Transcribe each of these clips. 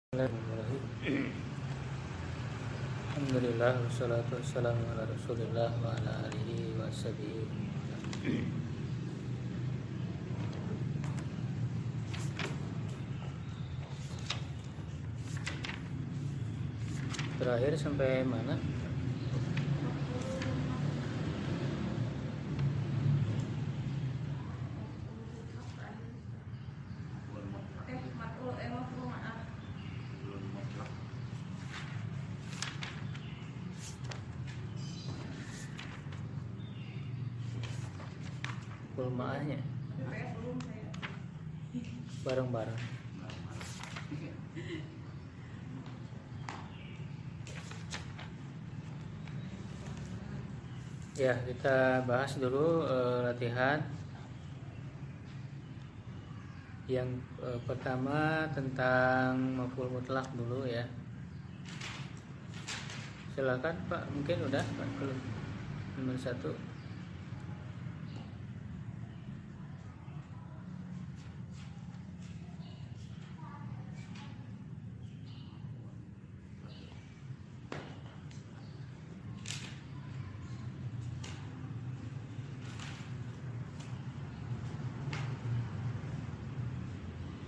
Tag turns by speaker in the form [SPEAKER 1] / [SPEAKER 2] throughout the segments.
[SPEAKER 1] Bismillahirrahmanirrahim. Alhamdulillah wassalatu wassalamu ala Rasulillah wa ala alihi wa sahbihi. Terakhir sampai mana? Kulmaahnya bareng-bareng. Ya, kita bahas dulu latihan yang pertama tentang maf'ul mutlak dulu ya. Silakan Pak, mungkin udah Pak belum nomor 1.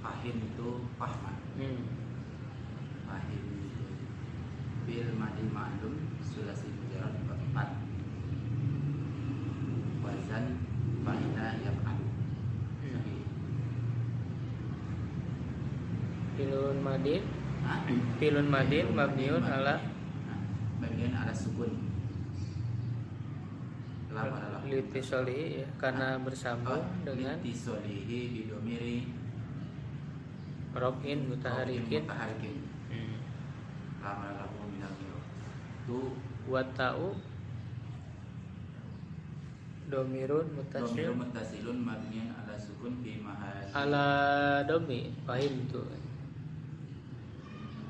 [SPEAKER 2] Fahim itu pahman. Fahim itu bil madi ma'lum sulasi mujarrad 4. Wazan fa'ila yaf'alu.
[SPEAKER 1] Filun madin. Filun madin mabniun ala
[SPEAKER 2] sukun.
[SPEAKER 1] litisolihi ya, karena bersambung dengan
[SPEAKER 2] litisolihi bidomiri
[SPEAKER 1] rof'in mutaharikin.
[SPEAKER 2] Lama lahu minal tu
[SPEAKER 1] Wa ta'u domirun
[SPEAKER 2] muttasilun mabniun ala sukun fi mahal
[SPEAKER 1] ala domi. Fahim tuh.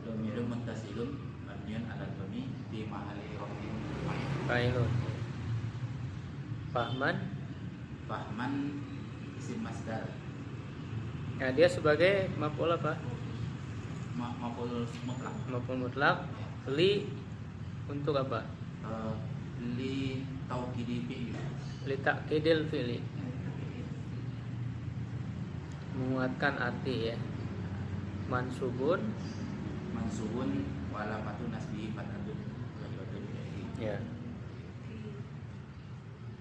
[SPEAKER 2] domirun muttasilun mabniun ala domi fi mahali rofin
[SPEAKER 1] Fahilun. Fahman
[SPEAKER 2] isim masdar.
[SPEAKER 1] Nah, dia sebagai maf'ul apa?
[SPEAKER 2] Maf'ul mutlak.
[SPEAKER 1] Maf'ul mutlak. Li untuk apa?
[SPEAKER 2] Li taukidi fi'il.
[SPEAKER 1] Li ta'kidil fi'li. Menguatkan arti ya. Mansubun
[SPEAKER 2] Wala patu nasbi fathatun.
[SPEAKER 1] Ya.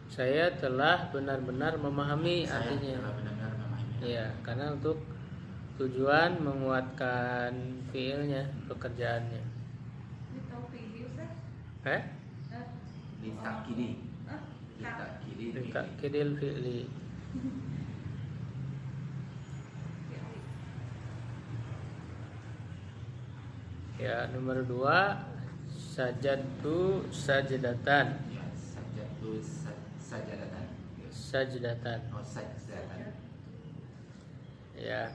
[SPEAKER 1] Saya telah benar-benar memahami artinya.
[SPEAKER 2] Benar-benar memahami.
[SPEAKER 1] Ya, karena untuk tujuan menguatkan fiilnya, pekerjaannya. Litakidil fi'li. Ya, nomor 2 sajadtu sajdatan.
[SPEAKER 2] Ya, sajadtu sajadatan.
[SPEAKER 1] Sajdatan.
[SPEAKER 2] Oh, sajdatan.
[SPEAKER 1] Ya,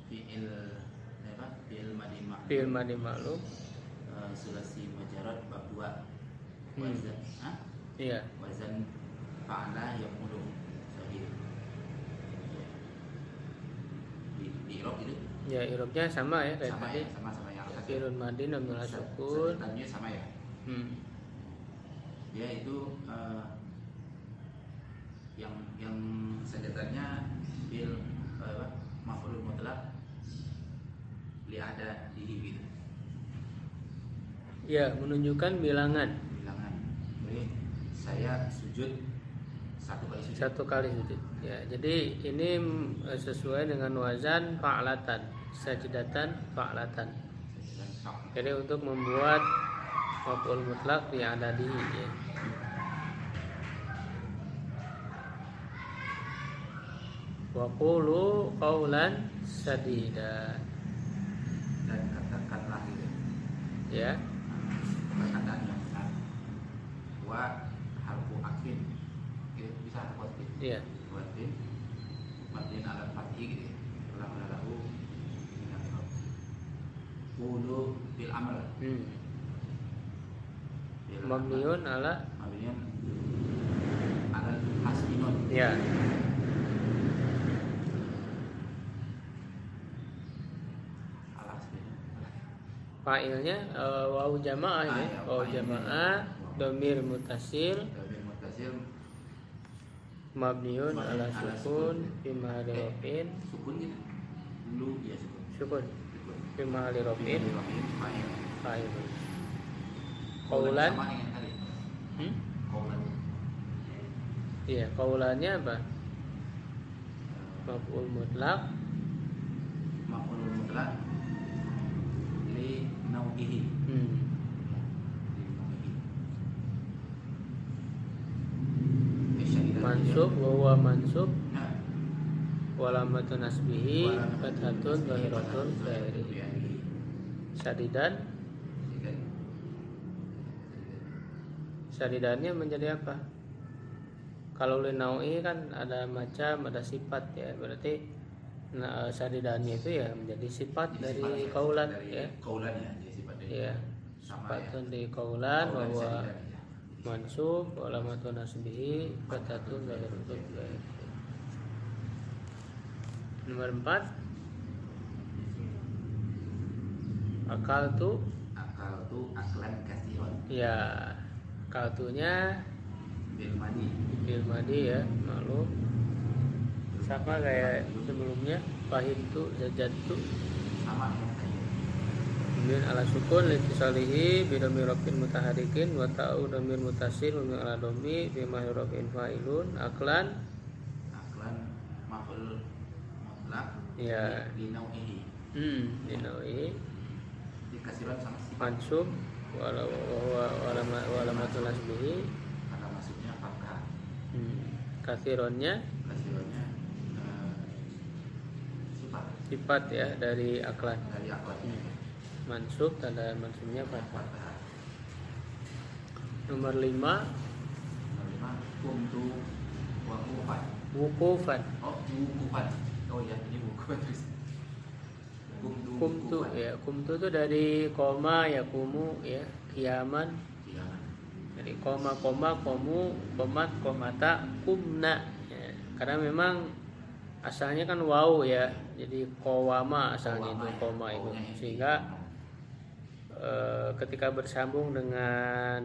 [SPEAKER 2] Fi'il apa? Fi'il madi ma'lum.
[SPEAKER 1] fi'il madi ma'lum.
[SPEAKER 2] Sulasi mujarrad bab 2.
[SPEAKER 1] Hmm.
[SPEAKER 2] Wazan,
[SPEAKER 1] Iya.
[SPEAKER 2] Wazan fa'ala yaqulu. Sahih. Di Iraq itu
[SPEAKER 1] Ya, irobnya sama ya kayak
[SPEAKER 2] sama
[SPEAKER 1] tadi.
[SPEAKER 2] ya, sama yang atas.
[SPEAKER 1] Firun madin namnul sukun.
[SPEAKER 2] Sebutannya sama ya. Dia itu yang sejajarnya bil maf'ul mutlak li ada di gitu.
[SPEAKER 1] Ya, menunjukkan bilangan.
[SPEAKER 2] Jadi saya sujud
[SPEAKER 1] Satu kali sujud. Ya, jadi ini sesuai dengan wazan fa'latan, sajdatan fa'latan. Jadi untuk membuat maf'ul mutlak di adadihi ya. Wa qulu qawlan sadida.
[SPEAKER 2] Dan katakanlah gitu.
[SPEAKER 1] Ya.
[SPEAKER 2] Perkataan yang benar. Wa harfu akfin. Gitu, bisa harfu akfin.
[SPEAKER 1] Iya.
[SPEAKER 2] Wa akfin. Mabniun ala fathi gitu. Ulang lahu minal i'rab. Qulu bil amr.
[SPEAKER 1] Mabniun ala
[SPEAKER 2] hasbinun.
[SPEAKER 1] ya. Fa'ilnya waw jamaah ini.
[SPEAKER 2] Ya,
[SPEAKER 1] Waw
[SPEAKER 2] fa'ilnya.
[SPEAKER 1] jamaah domir mutasil
[SPEAKER 2] Domir mutasil
[SPEAKER 1] mabniun ala
[SPEAKER 2] Mabniun ala
[SPEAKER 1] sukun
[SPEAKER 2] sukun.
[SPEAKER 1] fi mahalli rafin
[SPEAKER 2] sukun gitu. Lu ya sukun.
[SPEAKER 1] sukun
[SPEAKER 2] Sukun.
[SPEAKER 1] fi mahalli rafin
[SPEAKER 2] Fa'il.
[SPEAKER 1] fa'il.
[SPEAKER 2] Qaulan
[SPEAKER 1] Qaulan.
[SPEAKER 2] sama dengan tadi. Qaulan.
[SPEAKER 1] Iya, qaulannya apa? Maf'ul mutlaq
[SPEAKER 2] Maf'ul mutlaq li nau'ihi.
[SPEAKER 1] hmm.
[SPEAKER 2] Li nau'ihi. Syahidan
[SPEAKER 1] mansub wa huwa mansub
[SPEAKER 2] dia. Nah,
[SPEAKER 1] walamatu nasbihi fathatun zahiratun fa'ili. Syadidan, syadidannya menjadi apa? Kalau linau'i kan ada macam, ada sifat ya, berarti syadidannya itu ya menjadi sifat dari qaulan ya.
[SPEAKER 2] Qaulan ya, jadi sifat dari
[SPEAKER 1] Ya,
[SPEAKER 2] sama ya.
[SPEAKER 1] sifatun di qaulan
[SPEAKER 2] Qaulan
[SPEAKER 1] bahwa
[SPEAKER 2] syadidan, ya.
[SPEAKER 1] mansub walamatu nasbihi fathatun zahiratun fa'ili. Nomor 4 akal tu
[SPEAKER 2] Akal tu aklan kasiron
[SPEAKER 1] ya, kaltunya
[SPEAKER 2] bil madi.
[SPEAKER 1] bil madi ya, maklum sama kayak sebelumnya fahim tu zajatu
[SPEAKER 2] Sama yang tadi.
[SPEAKER 1] kemudian ala sukun litisalihi bidomir rafin mutaharikin wa ta'u domir mutasil wa ala domi bima rafin fa'ilun aklan
[SPEAKER 2] Aklan maf'ul mutlaq
[SPEAKER 1] ya
[SPEAKER 2] li nau'ihi.
[SPEAKER 1] dinawi
[SPEAKER 2] Di kasiron sama sifat.
[SPEAKER 1] mansub walamatu nasbihi
[SPEAKER 2] Kata masuknya fathah.
[SPEAKER 1] kathironnya
[SPEAKER 2] Kasironnya sifat
[SPEAKER 1] sifat ya dari aklan.
[SPEAKER 2] dari aklan.
[SPEAKER 1] Mansub tanda mansubnya fathah.
[SPEAKER 2] Fathah.
[SPEAKER 1] Nomor 5
[SPEAKER 2] Nomor 5 kuntu wa kufan.
[SPEAKER 1] wukufan.
[SPEAKER 2] Oh, wukufan. Oh ya, ini wukufan terus. Kuntu
[SPEAKER 1] Kumtu
[SPEAKER 2] wukufan.
[SPEAKER 1] ya, kumtu itu dari koma ya kumu ya, kiaman
[SPEAKER 2] Iya.
[SPEAKER 1] dari koma komu komat komata kumna ya. Karena memang asalnya kan waw ya, jadi kowama asalnya
[SPEAKER 2] Kowama
[SPEAKER 1] itu
[SPEAKER 2] ya,
[SPEAKER 1] koma itu
[SPEAKER 2] wawnya ini.
[SPEAKER 1] sehingga ketika bersambung dengan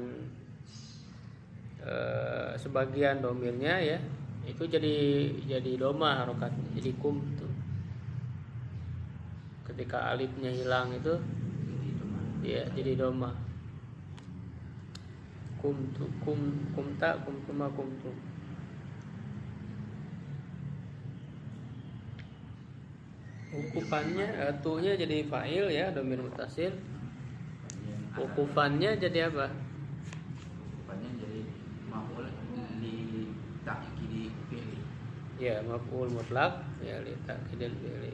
[SPEAKER 1] sebagian domirnya ya itu jadi doma harokat, jadi kumtu. Ketika alifnya hilang itu
[SPEAKER 2] Jadi cuma
[SPEAKER 1] ya jadi doma. Kumtu kumta kumtuma kumtu. Ukufannya tunya jadi fa'il ya, domir mutasil. Ukufannya jadi apa?
[SPEAKER 2] Ukufannya jadi maf'ul li ta'kidi fi'li.
[SPEAKER 1] Ya, maf'ul mutlaq ya li ta'kidil fi'li.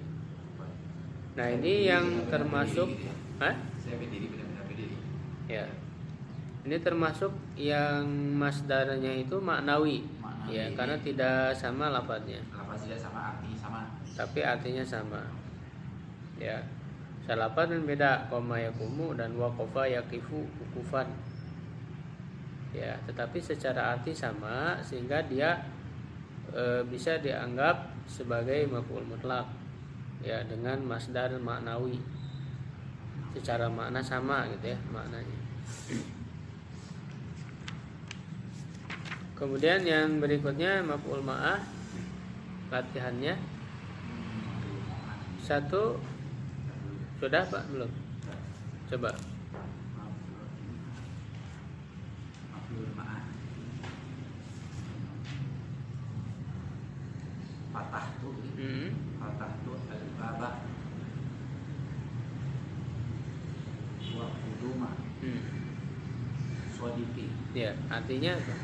[SPEAKER 1] Nah, ini yang termasuk
[SPEAKER 2] Saya berdiri benar-benar berdiri.
[SPEAKER 1] ya. Ini termasuk yang masdarnya itu maknawi.
[SPEAKER 2] Maknawi.
[SPEAKER 1] Ya, karena tidak sama lafadznya,
[SPEAKER 2] Lafaz tidak sama, arti sama.
[SPEAKER 1] tapi artinya sama. Ya. Salafat dan beda, koma yakumu dan waqafa yaqifu ukufan. Ya, tetapi secara arti sama sehingga dia bisa dianggap sebagai maf'ul mutlaq. Ya, dengan masdar maknawi. Secara makna sama gitu ya maknanya. Kemudian yang berikutnya maf'ul ma'ah, latihannya 1 sudah Pak belum? Coba.
[SPEAKER 2] Maf'ul ma'ah. Patah tu, patah tu al-baba wa quduma swadiki.
[SPEAKER 1] Ya, artinya apa?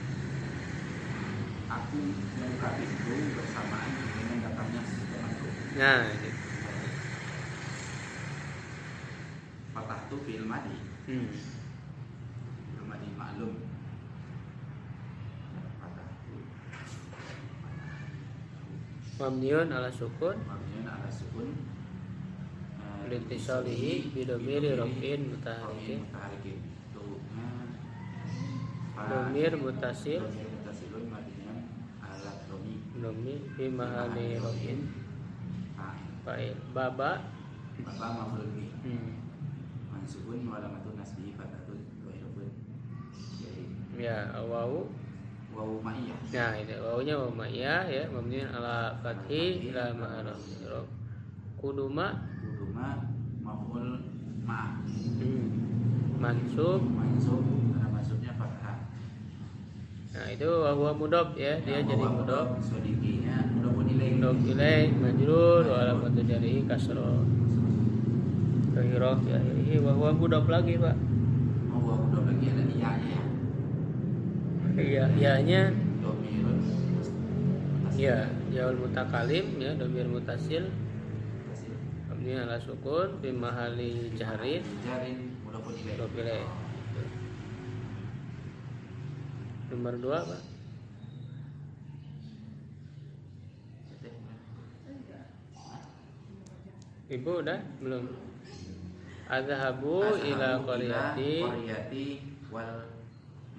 [SPEAKER 2] Aku membuka pintu bersamaan dengan datangnya temanku.
[SPEAKER 1] Nah, ini.
[SPEAKER 2] Patah tu fi'il madi.
[SPEAKER 1] Hmm.
[SPEAKER 2] Fi'il madi maklum. Patah tu
[SPEAKER 1] Mabniun ala sukun
[SPEAKER 2] mabniun ala sukun
[SPEAKER 1] litisalihi bidomiri rafin mutaharikin.
[SPEAKER 2] Mutaharikin.
[SPEAKER 1] Domir mutasil
[SPEAKER 2] Domir mutasilun mabniun ala domi.
[SPEAKER 1] domi fi mahali rafin fa'il. Baba
[SPEAKER 2] Baba maf'ul bih.
[SPEAKER 1] hmm.
[SPEAKER 2] Mansubun mansubun wa alamatun nasbihi fathun dhahiratun.
[SPEAKER 1] Ya, wawu
[SPEAKER 2] Wawu ma'iyah.
[SPEAKER 1] nah itu wawunya wawu ma'iyah ya, mabniun ala fathi la ma'arab. Kuduma
[SPEAKER 2] maf'ul ma'ah.
[SPEAKER 1] Mansub
[SPEAKER 2] Karena mansubnya fathah.
[SPEAKER 1] nah itu wahuwa mudhof ya, dia jadi mudhof.
[SPEAKER 2] Sodiqinya mudhofun ilaih.
[SPEAKER 1] Mudhof ilaih majrur wa alamatu jarhi kasrah dhahirah ya, ini wahuwa mudhof lagi Pak.
[SPEAKER 2] Wahuwa mudhof lagi ada iyanya.
[SPEAKER 1] Iya, iyanya
[SPEAKER 2] Domirun
[SPEAKER 1] ya, yaul mutakalim ya, domir mutasil mabni ala sukun fi mahali jahrin
[SPEAKER 2] mudhofun ilaih.
[SPEAKER 1] mudhof ilaih. Nomor 2 Pak. Ibu udah belum? Adhabu ila qaryati
[SPEAKER 2] wal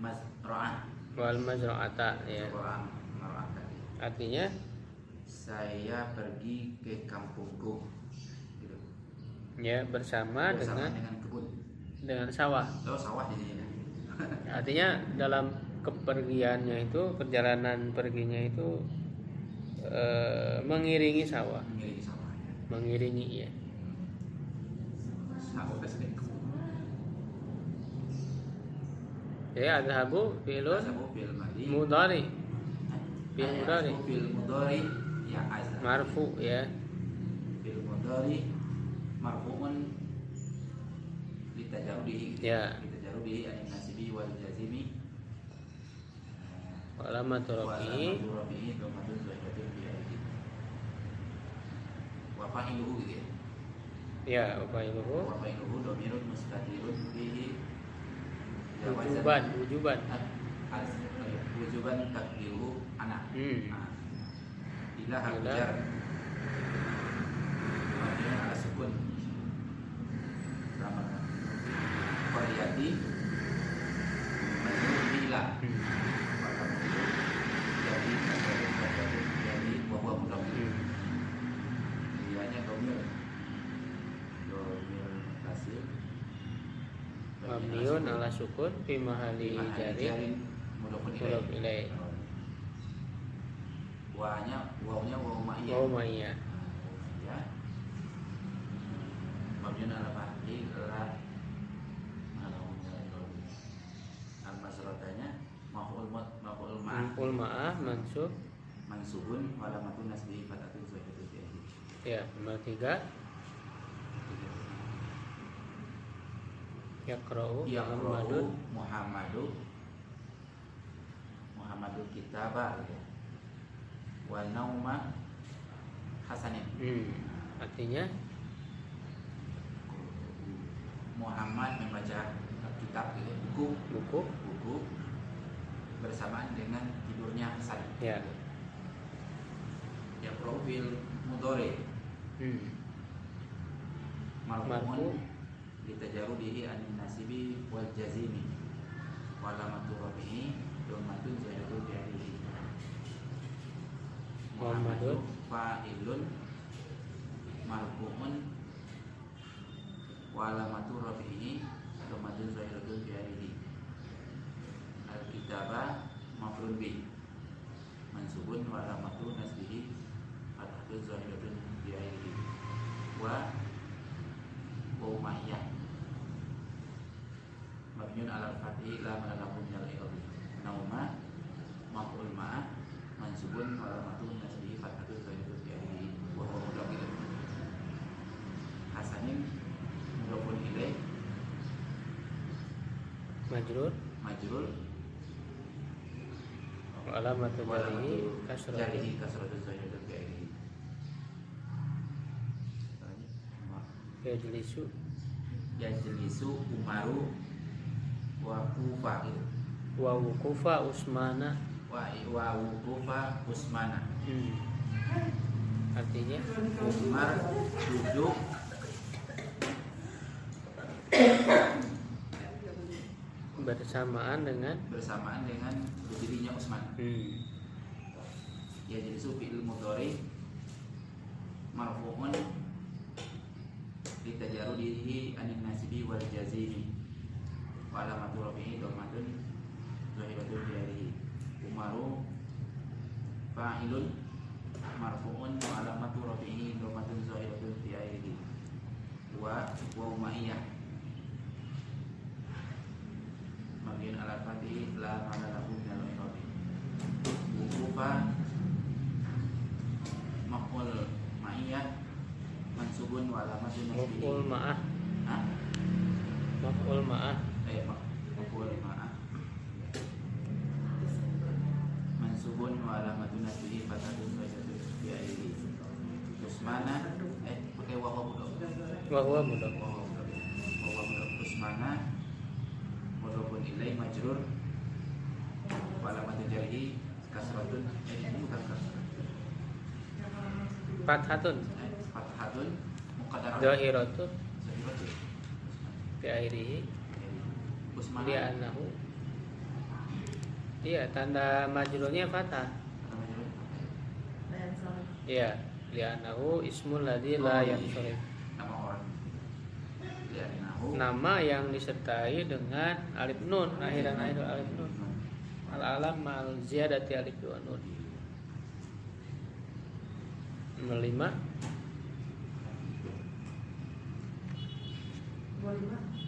[SPEAKER 2] mazra'ah.
[SPEAKER 1] wal mazra'ata ya. Artinya
[SPEAKER 2] Saya pergi ke kampungku gitu.
[SPEAKER 1] ya bersama dengan
[SPEAKER 2] kebun.
[SPEAKER 1] dengan sawah.
[SPEAKER 2] Oh, sawah di sini.
[SPEAKER 1] Artinya dalam kepergiannya itu, perjalanan perginya itu mengiringi sawah. Mengiringi ya.
[SPEAKER 2] Sawah ke kebun.
[SPEAKER 1] Ya, adhabu fi'lun mudhari. Fi'il mudhari.
[SPEAKER 2] Fi'il mudhari ya azhab.
[SPEAKER 1] Marfu ya.
[SPEAKER 2] Fi'il mudhari marfu'un litajarudihi.
[SPEAKER 1] Ya.
[SPEAKER 2] Litajarudihi an nasibi wal jazimi.
[SPEAKER 1] Wa alamatu rafi'i
[SPEAKER 2] dhamatun zahiratun fi akhirih. Wa fa'iluhu gitu ya.
[SPEAKER 1] Ya, upailuhu
[SPEAKER 2] Wa fa'iluhu dhamirun mustatirun fihi
[SPEAKER 1] wujuban.
[SPEAKER 2] wujuban takdiruhu anak. Ila hajar mabniun ala sukun sama qaryati majrur bila jadi bahwa mudhaf dianya domir tasil
[SPEAKER 1] mabniun ala sukun fi mahali jarin mudhof ilaih.
[SPEAKER 2] Wawunya wawu ma'iyah.
[SPEAKER 1] Wawu ma'iyah.
[SPEAKER 2] Ya. Mabniun ala fathi la al-masratanya maf'ul ma'ah.
[SPEAKER 1] Maf'ul ma'ah
[SPEAKER 2] Mansubun wa alamatun nasbihi fathun zahiratun fi akhirih.
[SPEAKER 1] ya. Nomor 3 Yaqra'u Muhammadul kitaba gitu. Wa nauma hasanin. Artinya
[SPEAKER 2] Muhammad membaca kitab gitu, buku bersamaan dengan tidurnya Hasan.
[SPEAKER 1] ya.
[SPEAKER 2] Ya profil mudhari. Marfu'un litajarudihi anin nasibi wal jazimi wa alamatu rafi'i dhammatun zahiratun fi akhirih. Muhammadun fa'ilun marfu'un wa alamatu rafi'i dhammatun zahiratun fi akhirih. Al-kitaba maf'ulun bi mansubun wa alamatu nasbihi fathun zahiratun fi akhirih. Wa ma'iyah mabniun ala al-fathi la manalakum minal i'rabi. Nauma maf'ul ma'ah mansubun wa alamatun nasbihi fathun zahiratun fi akhirih. Wa huwa mudhaf ilaih. Hasanin mudhafun ilaih majrur
[SPEAKER 1] wa alamatu jarhi
[SPEAKER 2] kasratun zahiratun fi akhirih. Yajlisu Umaru wa Kufa gitu.
[SPEAKER 1] Wa wukufa Usmana.
[SPEAKER 2] Wa wukufa Usmana.
[SPEAKER 1] Artinya
[SPEAKER 2] Umar duduk
[SPEAKER 1] bersamaan dengan
[SPEAKER 2] berdirinya Utsman. Yajlisu fi'il mudhari marfu'un litajarudihi anin nasibi wal jazim wa alamatu rafi'i dhammatun zahiratun fi akhirih. Umaru fa'ilun marfu'un wa alamatu rafi'i dhammatun zahiratun fi akhirih. Wa umayyah mabniun ala fathi la ma'na lahu min al-i'rab. Wuqufa maf'ul ma'iyah mansubun wa alamatun nasbihi.
[SPEAKER 1] Maf'ul ma'ah.
[SPEAKER 2] Hah?
[SPEAKER 1] Maf'ul ma'ah.
[SPEAKER 2] Maf'ul ma'ah mansubun wa alamatun nasbihi fathun zahiratun fi akhirih. Terus mana pakai wawu mudhaf.
[SPEAKER 1] Wa mudhaf.
[SPEAKER 2] Terus mana mudhafun ilaih majrur wa alamatun jarhi kasratun. Ini bukan kasrah.
[SPEAKER 1] Fathatun.
[SPEAKER 2] Fathatun muqaddarah.
[SPEAKER 1] Zahiratun
[SPEAKER 2] Zahiratun.
[SPEAKER 1] fi akhirih.
[SPEAKER 2] Terus mana?
[SPEAKER 1] Dia anahu. Iya, tanda majrurnya fathah. Iya, li'annahu ismul ladzi la yansharif.
[SPEAKER 2] Nama orang. Li'annahu
[SPEAKER 1] Nama yang disertai dengan alif nun, akhiran alif nun. Al-alam ma'al ziyadati alif wa nun. Nomor 5.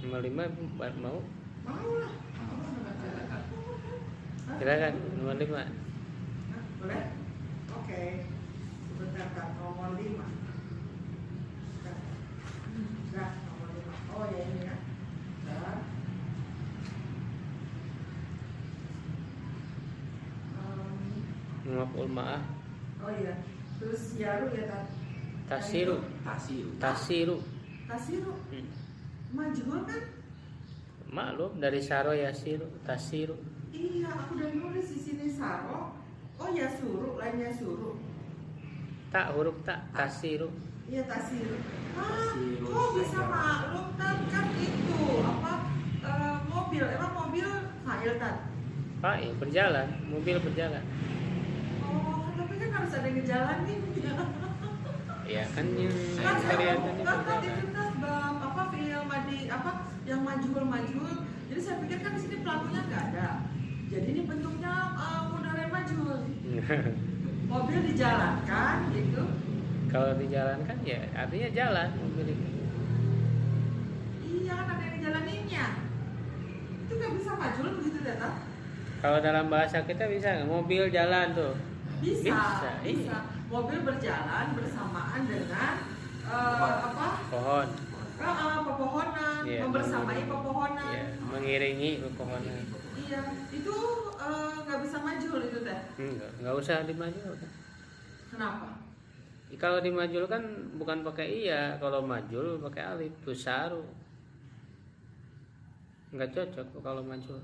[SPEAKER 1] Nomor 5 mau?
[SPEAKER 3] Mau lah.
[SPEAKER 1] Silakan nomor 5.
[SPEAKER 3] Boleh? Oke. Sebentar Kak, nomor 5. Enggak, nomor 5. Oh ya ini ya. Bentar.
[SPEAKER 1] Maf'ul ma'ah.
[SPEAKER 3] Oh iya. Terus yaru ya tak?
[SPEAKER 1] Tasiru.
[SPEAKER 2] Tasiru.
[SPEAKER 3] Tasiru. Majhul kan?
[SPEAKER 1] Maklum dari saro yasiru, tasiru.
[SPEAKER 3] Iya, aku udah nulis di sini saro. Oh ya suruh, lainnya suruh.
[SPEAKER 1] Tak huruf tak, tasiru.
[SPEAKER 3] Iya tasiru.
[SPEAKER 2] Tasiru,
[SPEAKER 3] Kok bisa
[SPEAKER 2] saya.
[SPEAKER 3] maklum kan itu apa mobil? Emang mobil fa'il kan?
[SPEAKER 1] Fa'il berjalan, mobil berjalan.
[SPEAKER 3] Oh, tapi kan harus ada yang ngejalanin.
[SPEAKER 1] Ya kan yang
[SPEAKER 3] Kan
[SPEAKER 1] kelihatannya
[SPEAKER 3] kan
[SPEAKER 1] berjalan.
[SPEAKER 3] itu kan bab apa fi'il madi apa yang majhul. Jadi saya pikir kan di sini pelakunya nggak ada. Jadi ini bentuknya mudhari majhul. Mobil dijalankan gitu.
[SPEAKER 1] Kalau dijalankan ya artinya jalan mobil itu.
[SPEAKER 3] Iya kan ada yang ngejalaninnya. Itu nggak bisa majhul begitu data?
[SPEAKER 1] Kalau dalam bahasa kita bisa nggak? Mobil jalan tuh.
[SPEAKER 3] Bisa.
[SPEAKER 1] Iya.
[SPEAKER 3] Mobil berjalan bersamaan dengan apa?
[SPEAKER 1] Pohon.
[SPEAKER 3] Pepohonan,
[SPEAKER 1] Iya,
[SPEAKER 3] membersamai pepohonan.
[SPEAKER 1] Iya, mengiringi pepohonan.
[SPEAKER 3] Iya, itu nggak bisa majhul itu teh.
[SPEAKER 1] Nggak usah dimajulkan.
[SPEAKER 3] Kenapa?
[SPEAKER 1] Kalau dimajulkan bukan pakai iya, kalau majul pakai alif, tusaru. Nggak cocok kalau majul.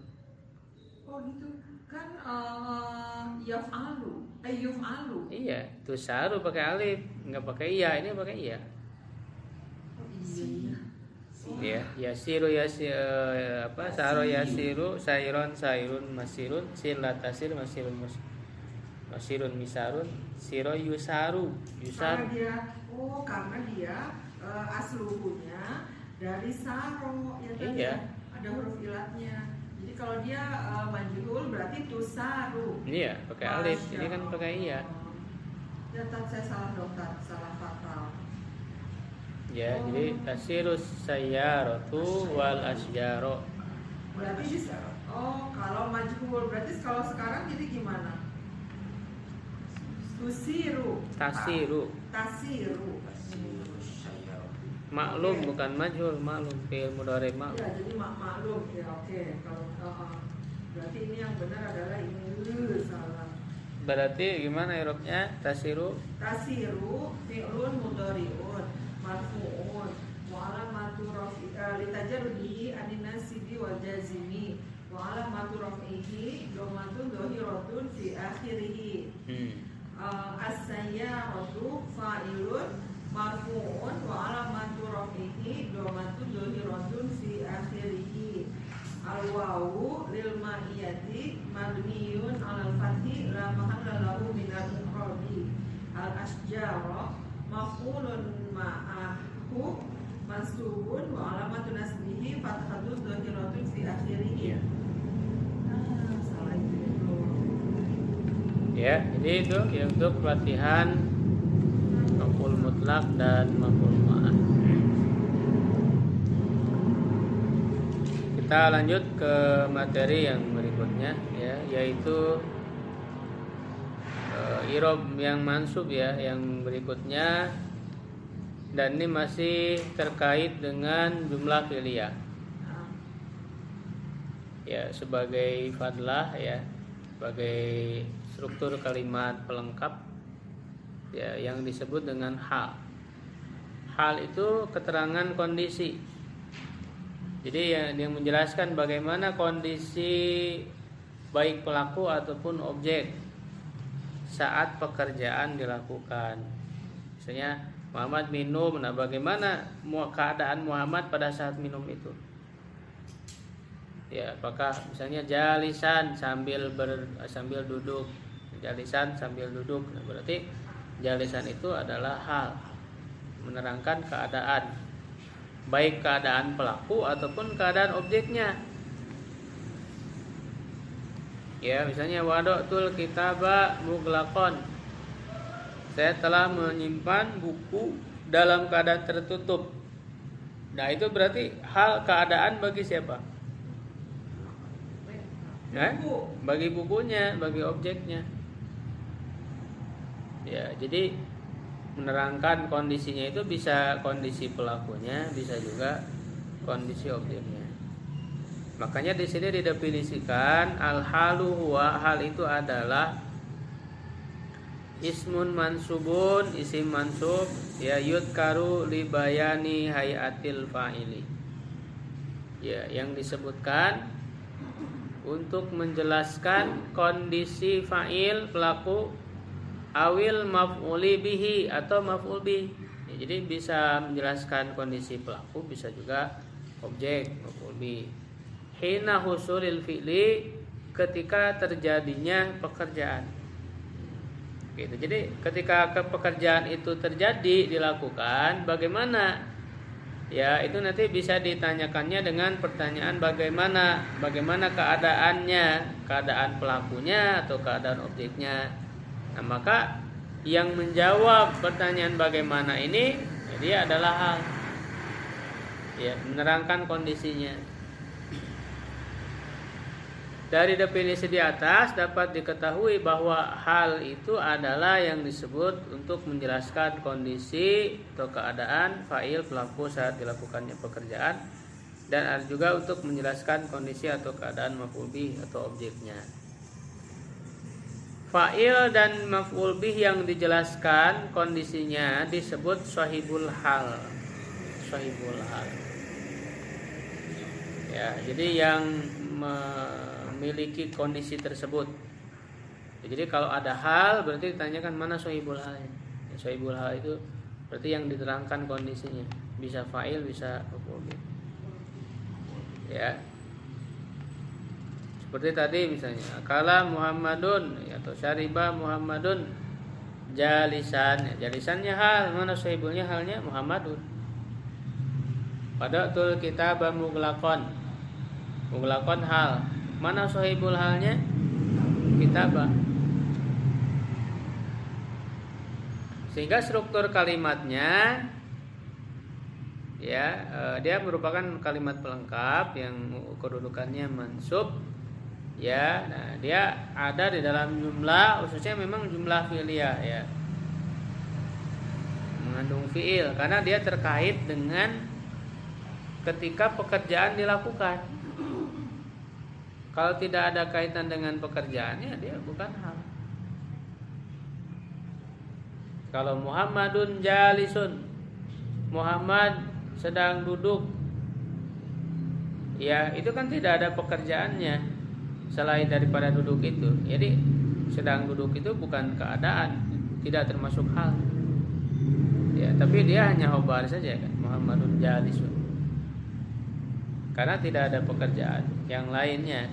[SPEAKER 3] Oh gitu kan yaf'alu, yuf'alu.
[SPEAKER 1] Iya, tusaru pakai alif, nggak pakai iya. Ini pakai iya.
[SPEAKER 3] Oh iya.
[SPEAKER 1] Ya, yasiru apa? Saro yasiru, sairon sairun masirun, sin latasir masirun masirun misarun, siro yusaru.
[SPEAKER 3] Karena dia asluhunya dari saro ya kan?
[SPEAKER 1] Iya.
[SPEAKER 3] Ada huruf ilatnya. Jadi kalau dia majhul berarti tusaru.
[SPEAKER 1] Iya, pakai alif. Ini kan pakai iya.
[SPEAKER 3] Ya, saya salah dokter, salah fatal.
[SPEAKER 1] Ya, jadi tasirus sayyaratu wal asjaro.
[SPEAKER 3] Berarti kalau majhul berarti kalau sekarang jadi gimana? Tasiru.
[SPEAKER 1] Tasiru. Maklum bukan majhul, maklum fi'il mudhari
[SPEAKER 3] Ya,
[SPEAKER 1] maklum.
[SPEAKER 3] jadi maklum ya oke. Kalau berarti ini yang benar adalah ini salah.
[SPEAKER 1] Berarti gimana i'rabnya? Tasiru
[SPEAKER 3] Tasiru fi'lun mudhari'un marfu'un wa alamatu rafi'i litajarrudihi anin nasibi wal jazimi wa alamatu rafi'ihi dhammatun dhahiratun fi akhirih. As-sayyaratu fa'ilun marfu'un wa alamatu rafi'ihi dhammatun dhahiratun fi akhirih. Al-wawu lil ma'iyati mabniyun 'alal fathi la mahalla lahu min al-i'rabi. Al-asjara maf'ulun ma'ahu mansubun wa alamatu nasbihi fathatun dhahiratun fi akhirih.
[SPEAKER 1] Ya, jadi itu ya untuk pelatihan maf'ul mutlak dan maf'ul ma'ah. Kita lanjut ke materi yang berikutnya ya, yaitu i'rab yang mansub ya, yang berikutnya, dan ini masih terkait dengan jumlah fi'liyah. Ya, sebagai fadlah ya, sebagai struktur kalimat pelengkap ya, yang disebut dengan hal. Hal itu keterangan kondisi. Jadi yang menjelaskan bagaimana kondisi baik pelaku ataupun objek saat pekerjaan dilakukan. Misalnya Muhammad minum, nah bagaimana keadaan Muhammad pada saat minum itu? Ya, apakah misalnya jalisan sambil duduk, jalisan sambil duduk, nah berarti jalisan itu adalah hal, menerangkan keadaan, baik keadaan pelaku ataupun keadaan objeknya. Ya, misalnya wada'tul kitaba mughlaqan, saya telah menyimpan buku dalam keadaan tertutup. Nah, itu berarti hal keadaan bagi siapa? Bagi bukunya, bagi objeknya. Ya, jadi menerangkan kondisinya itu bisa kondisi pelakunya, bisa juga kondisi objeknya. Makanya di sini didefinisikan al-halu huwa, hal itu adalah ismun mansubun, isim mansub ya, yudkaru li bayani hayatil fa'ili. Ya, yang disebutkan untuk menjelaskan kondisi fa'il pelaku, awil maf'uli bihi atau maf'ul bih. Ya, jadi bisa menjelaskan kondisi pelaku, bisa juga objek maf'ul bih. Hina husulil fi'li, ketika terjadinya pekerjaan. Gitu. Jadi ketika pekerjaan itu terjadi, dilakukan, bagaimana? Ya, itu nanti bisa ditanyakannya dengan pertanyaan bagaimana keadaannya, keadaan pelakunya atau keadaan objeknya. Nah, maka yang menjawab pertanyaan bagaimana ini, dia adalah hal. Ya, menerangkan kondisinya. Dari definisi di atas dapat diketahui bahwa hal itu adalah yang disebut untuk menjelaskan kondisi atau keadaan fa'il pelaku saat dilakukannya pekerjaan, dan ada juga untuk menjelaskan kondisi atau keadaan maf'ul bih atau objeknya. Fa'il dan maf'ul bih yang dijelaskan kondisinya disebut sahibul hal. Sahibul hal. Ya, jadi yang memiliki kondisi tersebut. Jadi kalau ada hal berarti ditanyakan mana sahibul hal. Ya, sahibul hal itu berarti yang diterangkan kondisinya. Bisa fa'il, bisa maf'ul bih. Ya. Seperti tadi misalnya, kala Muhammadun atau syariba Muhammadun jalisan. Ya, jalisannya hal, mana sahibulnya halnya Muhammadun. Wada'tul kitaba mughlaqan. Mughlaqan hal. Mana sahibul halnya? Kitabah. Sehingga struktur kalimatnya ya, dia merupakan kalimat pelengkap yang kedudukannya mansub. Ya, nah dia ada di dalam jumlah, khususnya memang jumlah fi'liyah ya. Mengandung fi'il karena dia terkait dengan ketika pekerjaan dilakukan. Kalau tidak ada kaitan dengan pekerjaannya, dia bukan hal. Kalau Muhammadun jalisun, Muhammad sedang duduk, ya itu kan tidak ada pekerjaannya selain daripada duduk itu. Jadi sedang duduk itu bukan keadaan, tidak termasuk hal. Ya, tapi dia hanya khobar saja kan, Muhammadun jalisun. Karena tidak ada pekerjaan yang lainnya.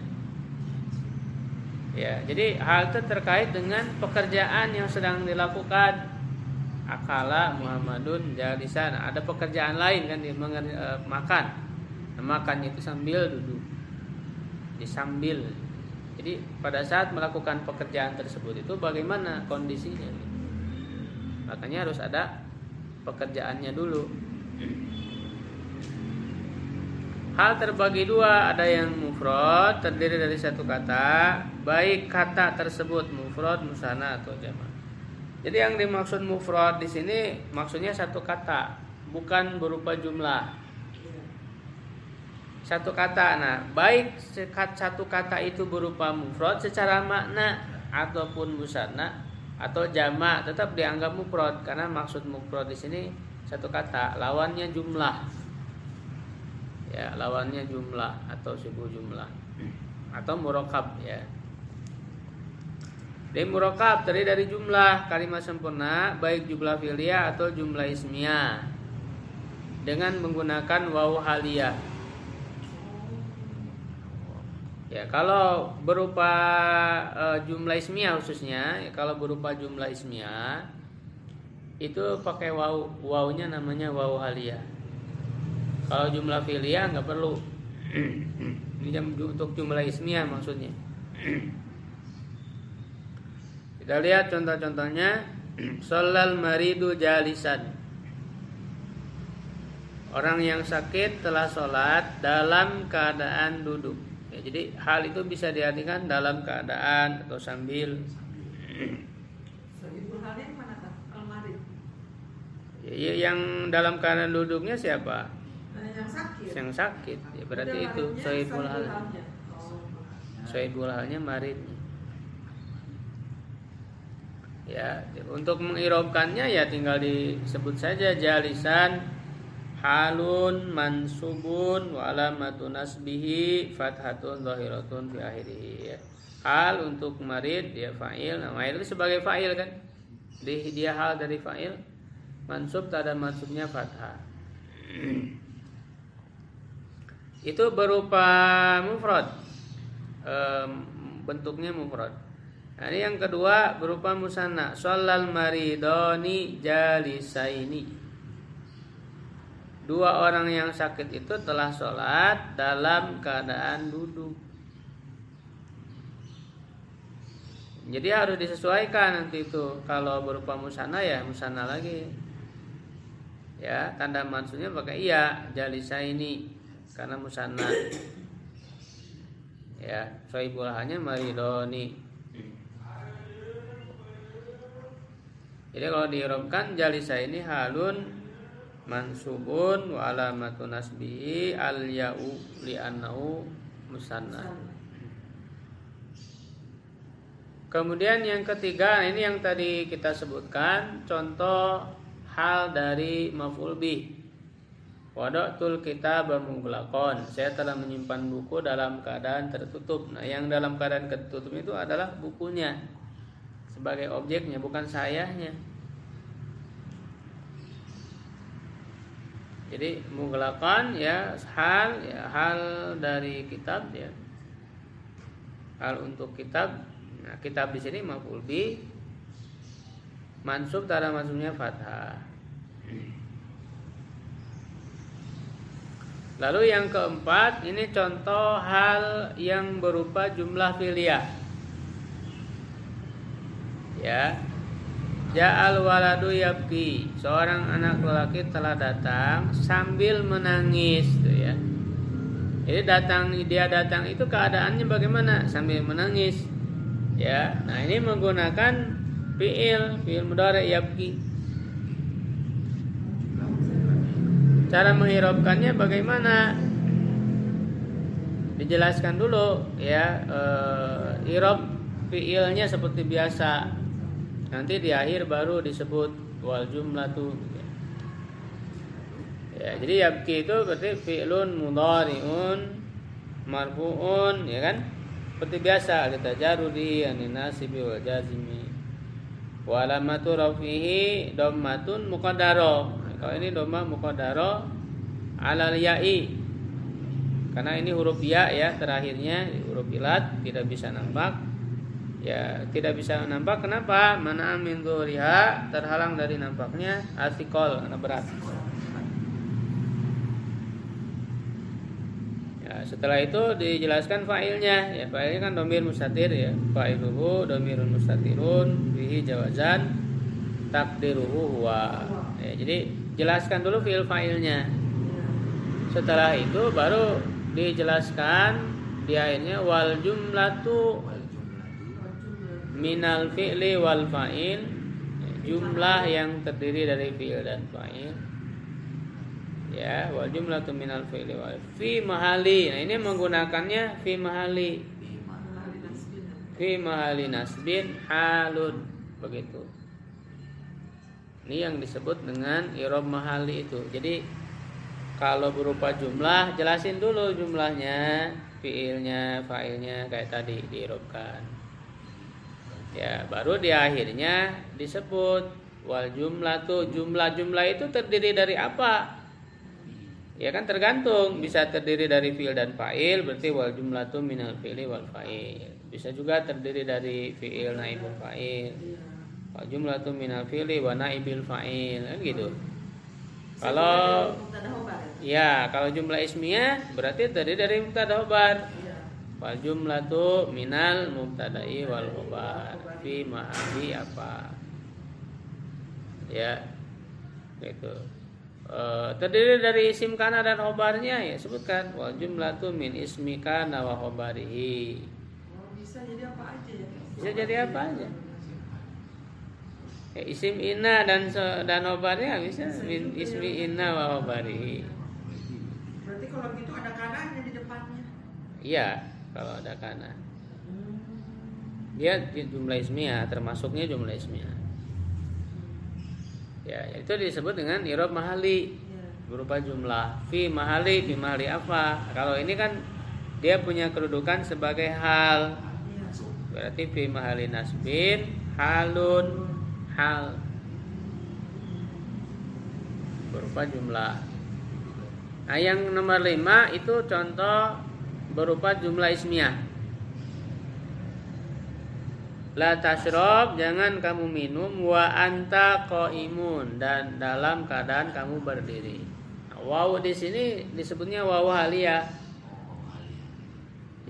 [SPEAKER 1] Ya, jadi hal itu terkait dengan pekerjaan yang sedang dilakukan. Akala Muhammadun jalisan. Ada pekerjaan lain kan, dia makan. Nah, makan itu sambil duduk. Sambil Jadi pada saat melakukan pekerjaan tersebut itu bagaimana kondisinya? Makanya harus ada pekerjaannya dulu. Hal terbagi dua, ada yang mufrad terdiri dari satu kata, baik kata tersebut mufrad, musanna atau jamak. Jadi yang dimaksud mufrad di sini maksudnya satu kata, bukan berupa jumlah. Satu kata. Nah, baik satu kata itu berupa mufrad secara makna ataupun musanna atau jamak, tetap dianggap mufrad karena maksud mufrad di sini satu kata, lawannya jumlah. Ya, lawannya jumlah atau suku jumlah atau murakkab ya. Di murakkab terdiri dari jumlah kalimat sempurna baik jumlah fi'liyah atau jumlah ismiyah dengan menggunakan wawu haliyah. Ya, kalau berupa jumlah ismiyah khususnya, ya, kalau berupa jumlah ismiyah itu pakai wawu, wawunya namanya wawu haliyah. Kalau jumlah fi'liyah nggak perlu. Ini untuk jumlah ismiyah maksudnya. Kita lihat contoh-contohnya. Sholal maridu jalisan. Orang yang sakit telah sholat dalam keadaan duduk. Ya, jadi hal itu bisa diartikan dalam keadaan atau sambil. Ya, yang dalam keadaan duduknya siapa? Yang sakit. Ya, berarti itu sahibul halnya. Sahibul halnya maridnya. Ya, untuk mengirobkannya ya tinggal disebut saja jalisan halun mansubun wa alamatun nasbihi fathatun zahiratun fi akhirih ya. Hal untuk marid ya fa'il. Nah, marid itu sebagai fa'il kan? Dia hal dari fa'il. Mansub tanda mansubnya fathah. Itu berupa mufrad. Bentuknya mufrad. Nah, ini yang kedua berupa musanna. Sholal maridoni jalisaini. Dua orang yang sakit itu telah sholat dalam keadaan duduk. Jadi harus disesuaikan nanti itu. Kalau berupa musanna ya musanna lagi. Ya, tanda mansubnya pakai iya jalisaini karena musanna. Ya, sahibul halnya maridoni. Jadi kalau diirobkan jalisa ini halun mansubun wa alamatun nasbihi al ya'u li'annahu musanna. Kemudian yang ketiga, ini yang tadi kita sebutkan contoh hal dari maf'ul bih. Wada'tul kitab mughlaqan. Saya telah menyimpan buku dalam keadaan tertutup. Nah, yang dalam keadaan tertutup itu adalah bukunya sebagai objeknya, bukan sayanya. Jadi mughlaqan ya hal dari kitab ya. Hal untuk kitab. Nah, kitab di sini maf'ul bih. Mansub tanda mansubnya fathah. Lalu yang keempat, ini contoh hal yang berupa jumlah fi'liyah. Ya. Ja'al waladu yabki. Seorang anak lelaki telah datang sambil menangis tuh ya. Jadi dia datang itu keadaannya bagaimana? Sambil menangis. Ya. Nah, ini menggunakan fi'il mudhari' yabki. Cara menghirabkannya bagaimana? Dijelaskan dulu ya. Irab fiilnya seperti biasa. Nanti di akhir baru disebut wal jumlatu. Ya, jadi yabki itu berarti fi'lun mudhari'un marfu'un ya kan? Seperti biasa kita jarudi anin nasibi wal jazimi. Wa alamatu rafihi dhammatun muqaddarah. Kalau ini dhamma muqaddarah alal ya'i. Karena ini huruf ya terakhirnya huruf ilat tidak bisa nampak. Ya, tidak bisa nampak kenapa? Mana min dzuriha terhalang dari nampaknya asikol karena berat. Ya, setelah itu dijelaskan fa'ilnya. Ya, fa'ilnya kan dhamir mustatir ya. Fa'iluhu dhamirun mustatirun bihi jawazan takdiruhu huwa. Ya, jadi jelaskan dulu fi'il fa'ilnya. Setelah itu baru dijelaskan di akhirnya wal jumlatu minal fi'li wal fa'il, jumlah yang terdiri dari fi'il dan fa'il. Ya, wal jumlatu minal fi'li wal fi mahali. Nah, ini menggunakannya fi mahali. Fi mahali nasbin halun, begitu. Ini yang disebut dengan i'rab mahali itu. Jadi kalau berupa jumlah, jelasin dulu jumlahnya, fi'ilnya, fa'ilnya kayak tadi diirobkan. Ya, baru di akhirnya disebut wal jumlatu. Jumlah itu terdiri dari apa? Ya kan tergantung, bisa terdiri dari fi'il dan fa'il, berarti wal jumlatu minal fi'li wal fa'il. Bisa juga terdiri dari fi'il naibul fa'il. Wal jumlatu minal fi'li wa naibil fa'il, kan gitu. Kalau ya, kalau jumlah ismiyah berarti terdiri dari mubtada khobar. Wal jumlatu minal mubtada'i wal khobar fi mahalli apa. Ya. Gitu. Terdiri dari isim kana dan khobarnya, ya sebutkan wal jumlatu min ismi kana wa khobarihi.
[SPEAKER 3] Bisa jadi apa aja ya?
[SPEAKER 1] Bisa jadi apa aja. Ya, isim inna dan khobarnya bisa min ismi inna wa khobarihi.
[SPEAKER 3] Berarti kalau gitu ada kananya di depannya.
[SPEAKER 1] Iya, kalau ada kana. Dia jumlah ismiyah, termasuknya jumlah ismiyah. Ya, itu disebut dengan i'rab mahali, berupa jumlah. Fi mahali apa? Kalau ini kan dia punya kedudukan sebagai hal. Berarti fi mahali nasbin halun, hal, berupa jumlah. Nah, yang nomor 5 itu contoh berupa jumlah ismiyah. La tasrob, jangan kamu minum, wa anta qaimun, dan dalam keadaan kamu berdiri. Nah, waw di sini disebutnya waw haliyah.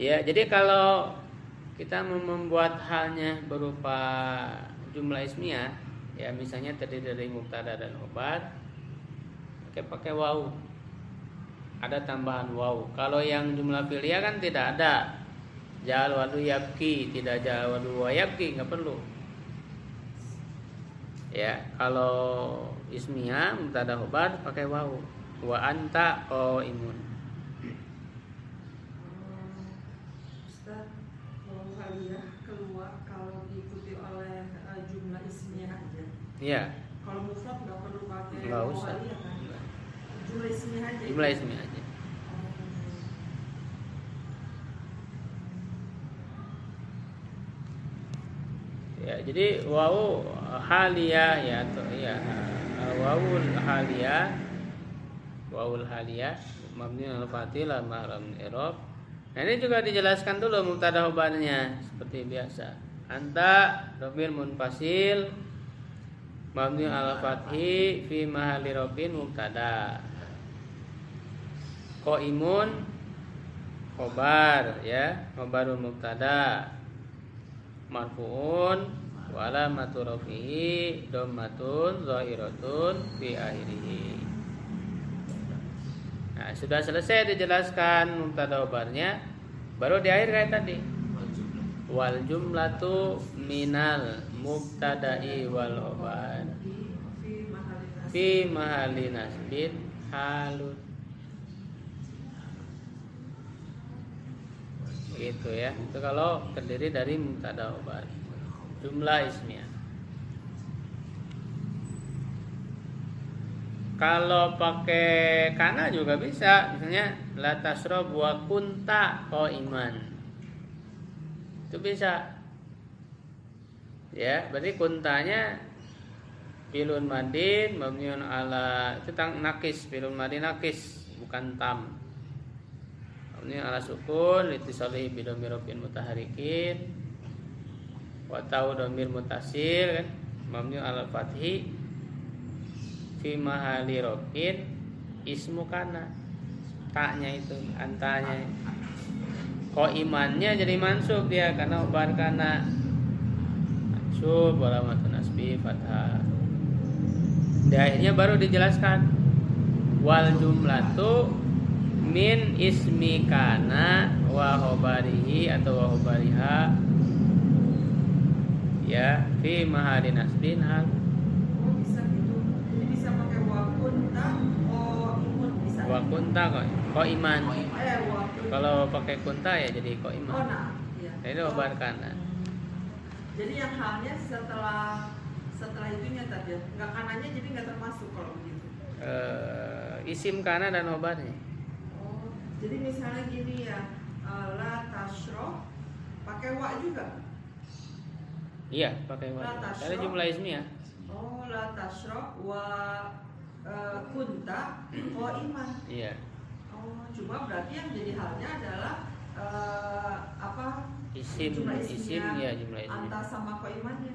[SPEAKER 1] Ya, jadi kalau kita membuat halnya berupa jumlah ismiyah, ya misalnya terdiri dari mubtada dan khobar, pakai waw. Ada tambahan waw. Kalau yang jumlah fi'liyah kan tidak ada. Ja'al wadu yabki, tidak ja'al wadu wa yabki, enggak perlu. Ya, kalau ismiyah mubtada khobar pakai waw. Wa anta qaimun.
[SPEAKER 3] Ustaz, waw haliyah keluar kalau diikuti oleh jumlah ismiyah aja.
[SPEAKER 1] Iya.
[SPEAKER 3] Kalau mufrad enggak perlu pakai
[SPEAKER 1] Enggak
[SPEAKER 3] waw
[SPEAKER 1] usah.
[SPEAKER 3] haliyah kan? Jumlah ismiyah aja.
[SPEAKER 1] Jumlah ismiyah aja. Ya, jadi wawu haliyah ya, atau ya wawul haliyah mabni al fathil la mahram i'rab. Nah, ini juga dijelaskan dulu mubtada khobarnya seperti biasa. Anta dhamir munfasil mabni al fathi fi mahalli rabbin mubtada. Qaimun khobar ya, khobarul mubtada. Marfu'un wa alamatu rafihi dhammatun zahiratun fi akhirih. Nah, sudah selesai dijelaskan mubtada khobarnya, baru di akhir kayak tadi. Wal jumlatu minal mubtada'i wal khobar fi mahalli nasbin halun. Gitu ya. Itu kalau terdiri dari mubtada khobar, jumlah ismiyah. Kalau pakai kana juga bisa. Misalnya la tasrob wa kunta qaiman. Itu bisa. Ya, berarti kuntanya filun madin mabniun ala, itu nakis, filun madin nakis, bukan tam. Ini ala sukun litisalihi bidomir rofin mutaharikin wa tau domir mutasil kan, mabni ala fathi fi mahali rofin ismu kana. taknya itu, antanya. Kok imannya jadi mansub dia karena obar kana mansub walamatun nasbi fathah. Di akhirnya baru dijelaskan wal jumlatu min ismi kana wa khabarihi atau wa khabariha ya fi mahali nasbin hal.
[SPEAKER 3] Oh bisa gitu. Jadi bisa pakai wakunta, imun bisa.
[SPEAKER 1] Wakunta kok iman.
[SPEAKER 3] Wakunta.
[SPEAKER 1] Kalau pakai kunta ya jadi kok iman.
[SPEAKER 3] Oh nah, iya.
[SPEAKER 1] Ini obar kana.
[SPEAKER 3] Jadi yang halnya setelah itunya tadi, nggak kanannya jadi nggak termasuk kalau begitu.
[SPEAKER 1] Isim kana dan obarnya.
[SPEAKER 3] Oh, jadi misalnya gini ya, la tashroh pakai wa juga.
[SPEAKER 1] Iya, pakai wa. Ada jumlah ismiyah.
[SPEAKER 3] Oh, la tashroh wa kunta iman.
[SPEAKER 1] Iya.
[SPEAKER 3] Oh, cuma berarti yang jadi halnya adalah
[SPEAKER 1] Isim ya jumlah isim.
[SPEAKER 3] Anta sama imannya.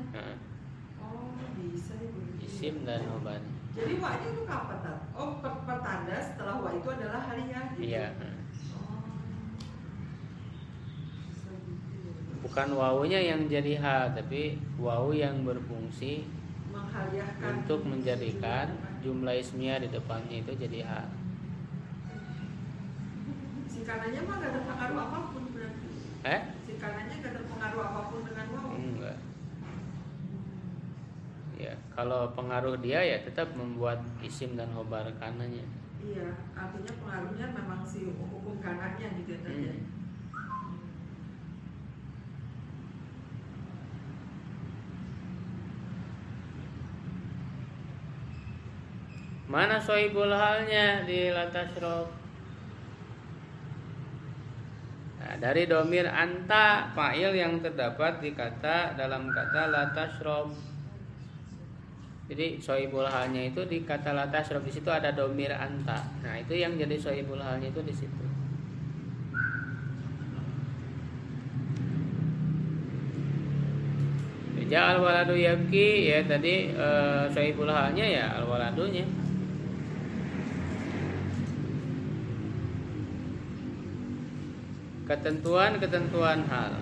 [SPEAKER 3] Oh, bisa itu.
[SPEAKER 1] Isim dan obar.
[SPEAKER 3] Jadi wa itu kapan tat? Oh, pertanda setelah wa itu adalah haliyah. Gitu.
[SPEAKER 1] Iya.
[SPEAKER 3] Oh.
[SPEAKER 1] Bukan wawunya yang jadi hal, tapi wawu yang berfungsi untuk menjadikan jumlah ismiyah di depannya itu jadi hal.
[SPEAKER 3] Si kanannya mah gak ada pengaruh apapun berarti. Si kanannya gak ada pengaruh apapun dengan wawu.
[SPEAKER 1] Enggak. Ya, kalau pengaruh dia ya tetap membuat isim dan khobar kanannya.
[SPEAKER 3] Iya, artinya pengaruhnya memang si hukum kanannya gitu ya.
[SPEAKER 1] Mana sohibul halnya di latasrob? Nah, dari domir anta fa'il yang terdapat di kata dalam kata latasrob. Jadi sohibul halnya itu di kata latasrob, di situ ada domir anta. Nah itu yang jadi sohibul halnya itu di situ. Ja al waladu yabki ya tadi sohibul halnya ya al waladunya. Ketentuan hal.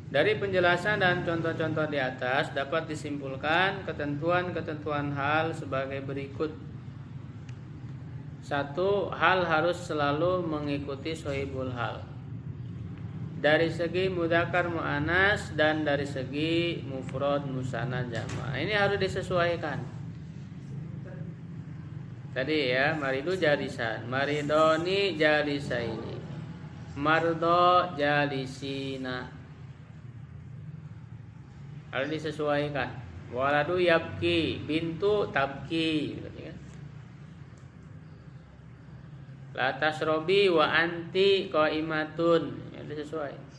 [SPEAKER 1] Dari penjelasan dan contoh-contoh di atas dapat disimpulkan ketentuan hal sebagai berikut. 1. Hal harus selalu mengikuti sohibul hal. Dari segi mudzakkar muannas dan dari segi mufrad musanna jama'. Ini harus disesuaikan. Tadi ya, maridu jalisan, maridoni jalisaini, mardo jalisina. Harus disesuaikan. Waladu yabki, bintu tabki. La tasrobi wa anti qaimatun. Ya, sesuai.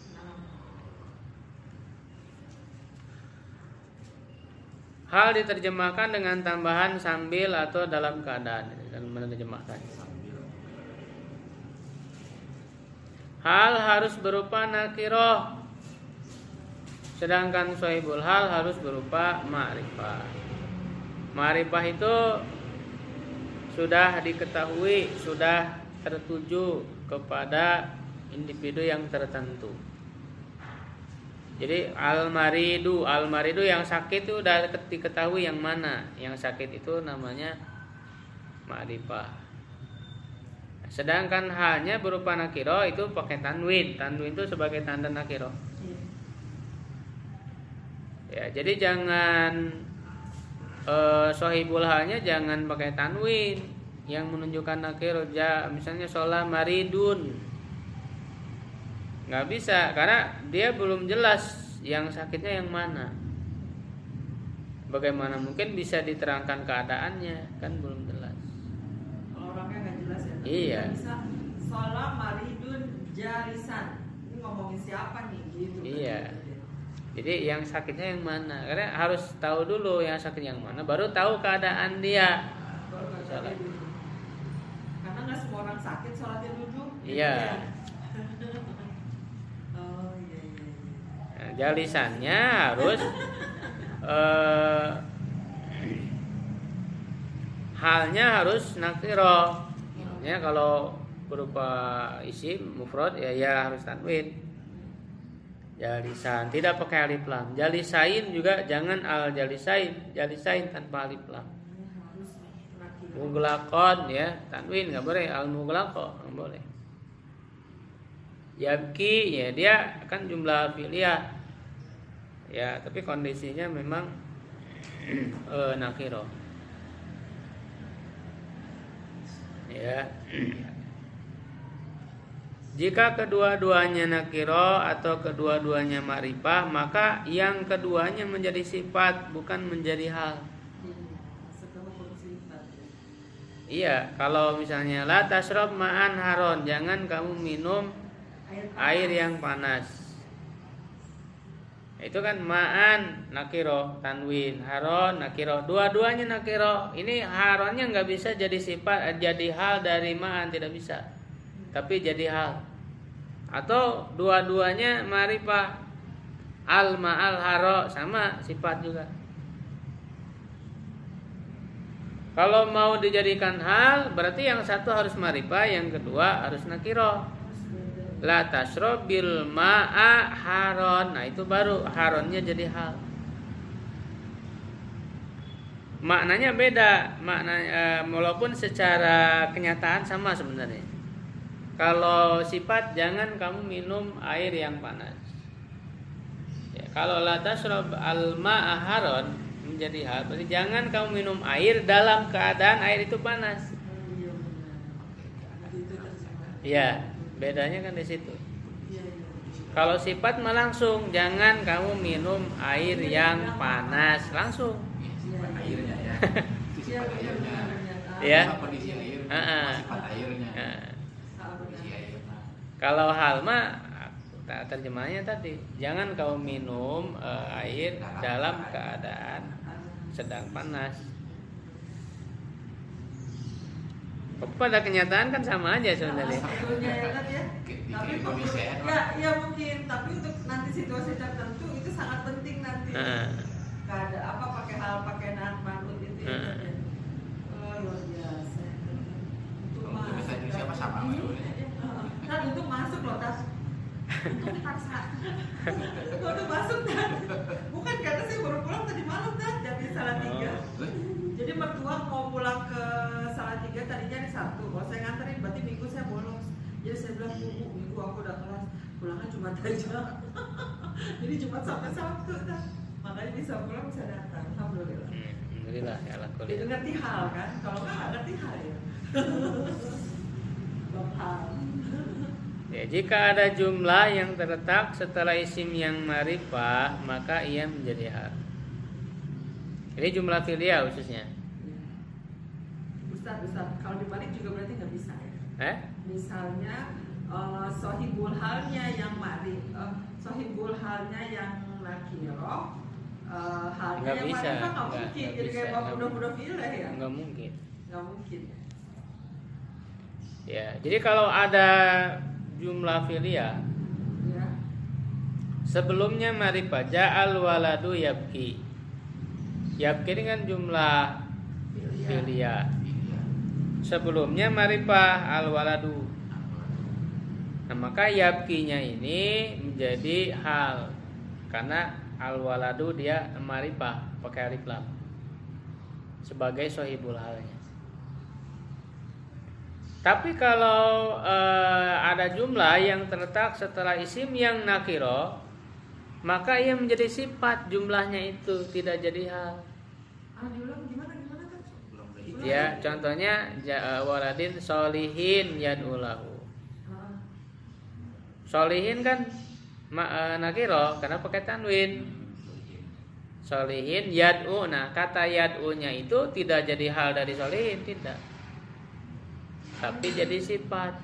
[SPEAKER 1] Hal diterjemahkan dengan tambahan sambil atau dalam keadaan dan menerjemahkan. Hal harus berupa nakiroh, sedangkan sohibul hal harus berupa ma'rifah. Ma'rifah itu sudah diketahui, sudah tertuju kepada individu yang tertentu. Jadi al-maridu yang sakit itu udah diketahui yang mana. Yang sakit itu namanya ma'rifah. Sedangkan halnya berupa nakiro itu pakai tanwin. Tanwin itu sebagai tanda nakiro. Ya, jadi jangan sohibul halnya jangan pakai tanwin yang menunjukkan nakiro. Misalnya sholah maridun. Nggak bisa karena dia belum jelas yang sakitnya yang mana. Bagaimana mungkin bisa diterangkan keadaannya, kan belum jelas.
[SPEAKER 3] Kalau orangnya nggak jelas ya.
[SPEAKER 1] Iya.
[SPEAKER 3] Bisa sholat maridun jalisan. Ini ngomongin siapa nih? Gitu.
[SPEAKER 1] Iya. Jadi yang sakitnya yang mana? Karena harus tahu dulu yang sakit yang mana, baru tahu keadaan dia.
[SPEAKER 3] Karena nggak semua orang sakit sholatnya duduk.
[SPEAKER 1] Iya. Jalisannya harus halnya harus nakiro. Ya, kalau berupa isim mufrad ya harus tanwin. Jalisan tidak pakai alif lam. Jalisain juga jangan al jalisain. Jalisain tanpa alif lam. Muglaqon ya tanwin nggak boleh, al muglaqo nggak boleh. Yabki ya dia kan jumlah fi'liyah ya, tapi kondisinya memang nakiro ya. Jika kedua-duanya nakiro atau kedua-duanya ma'rifah, maka yang keduanya menjadi sifat bukan menjadi hal. Iya, kalau misalnya la tasrob ma'an haron, jangan kamu minum air yang panas. Itu kan ma'an nakiro tanwin, haron nakiro, dua-duanya nakiro. Ini haronnya nggak bisa jadi sifat, jadi hal dari ma'an, tidak bisa. Tapi jadi hal. Atau dua-duanya ma'rifah, al ma'al haro sama sifat juga. Kalau mau dijadikan hal, berarti yang satu harus ma'rifah, yang kedua harus nakiro. La tasrobil ma'a haron. Nah itu baru haronnya jadi hal. Maknanya beda, maknanya walaupun secara kenyataan sama sebenarnya. Kalau sifat jangan kamu minum air yang panas. Ya, kalau la tasrob al ma'a haron menjadi hal, berarti jangan kamu minum air dalam keadaan air itu panas. Ya, bedanya kan di situ. Kalau sifat mah langsung, jangan kamu minum air yang panas langsung.
[SPEAKER 2] Sifat airnya ya. Sifat airnya.
[SPEAKER 1] Ya.
[SPEAKER 2] Kondisi air. Sifat airnya. Kondisi airnya.
[SPEAKER 1] Kalau hal mah terjemahnya tadi, jangan kamu minum air dalam keadaan sedang panas. Pada kenyataan kan sama aja sebenarnya.
[SPEAKER 3] Sebetulnya ya kan ya. Tapi ya mungkin, tapi untuk nanti situasi tertentu itu sangat penting nanti. Kada apa pakai hal pakai manut itu ya. Oh luar biasa.
[SPEAKER 2] Untuk bahasa Indonesia apa sama?
[SPEAKER 3] Kan untuk masuk loh tas. Untuk dipaksa. Untuk masuk kan. Bukan karena saya baru pulang tadi malam tas jadi Salatiga. Jadi mertua mau pulang ke Salatiga tadinya hari Sabtu. Kalau saya nganterin berarti Minggu saya bolos. Jadi saya bilang Minggu aku udah kelas, pulangnya Jumat aja. Jadi Jumat sampai Sabtu dah. Makanya bisa pulang bisa datang. Alhamdulillah.
[SPEAKER 1] Alhamdulillah ya alhamdulillah.
[SPEAKER 3] Jadi ngerti hal kan? Kalau nggak ngerti hal ya. Hal.
[SPEAKER 1] Ya, jika ada jumlah yang terletak setelah isim yang ma'rifah, maka ia menjadi hal. Ini jumlah fi'liyah khususnya.
[SPEAKER 3] Ustaz, kalau dibalik juga berarti nggak bisa ya? Misalnya sohibul halnya yang sohibul halnya yang nakiro, halnya
[SPEAKER 1] nggak
[SPEAKER 3] yang
[SPEAKER 1] bisa,
[SPEAKER 3] ma'rifah nggak mungkin. Jadi kayak mudah-mudah fi'lah ya?
[SPEAKER 1] Nggak mungkin.
[SPEAKER 3] Nggak mungkin.
[SPEAKER 1] Ya, jadi kalau ada jumlah fi'liyah,
[SPEAKER 3] Ya.
[SPEAKER 1] sebelumnya ma'rifah, ja'al waladu yabki. Yabki ini kan jumlah fi'liyah. Sebelumnya ma'rifah al waladu. Nah, maka yabkinya ini menjadi hal karena al waladu dia ma'rifah pakai alif lam sebagai sohibul halnya. Tapi kalau ada jumlah yang terletak setelah isim yang nakiro, maka ia menjadi sifat, jumlahnya itu tidak jadi hal.
[SPEAKER 3] Diulang gimana kan?
[SPEAKER 1] Ya, contohnya waladin solihin yad'ulahu. Solihin kan nakiro karena pakai tanwin. Solihin yad'u. Nah, kata yad'unya itu tidak jadi hal dari solihin, tidak. Tapi jadi sifat.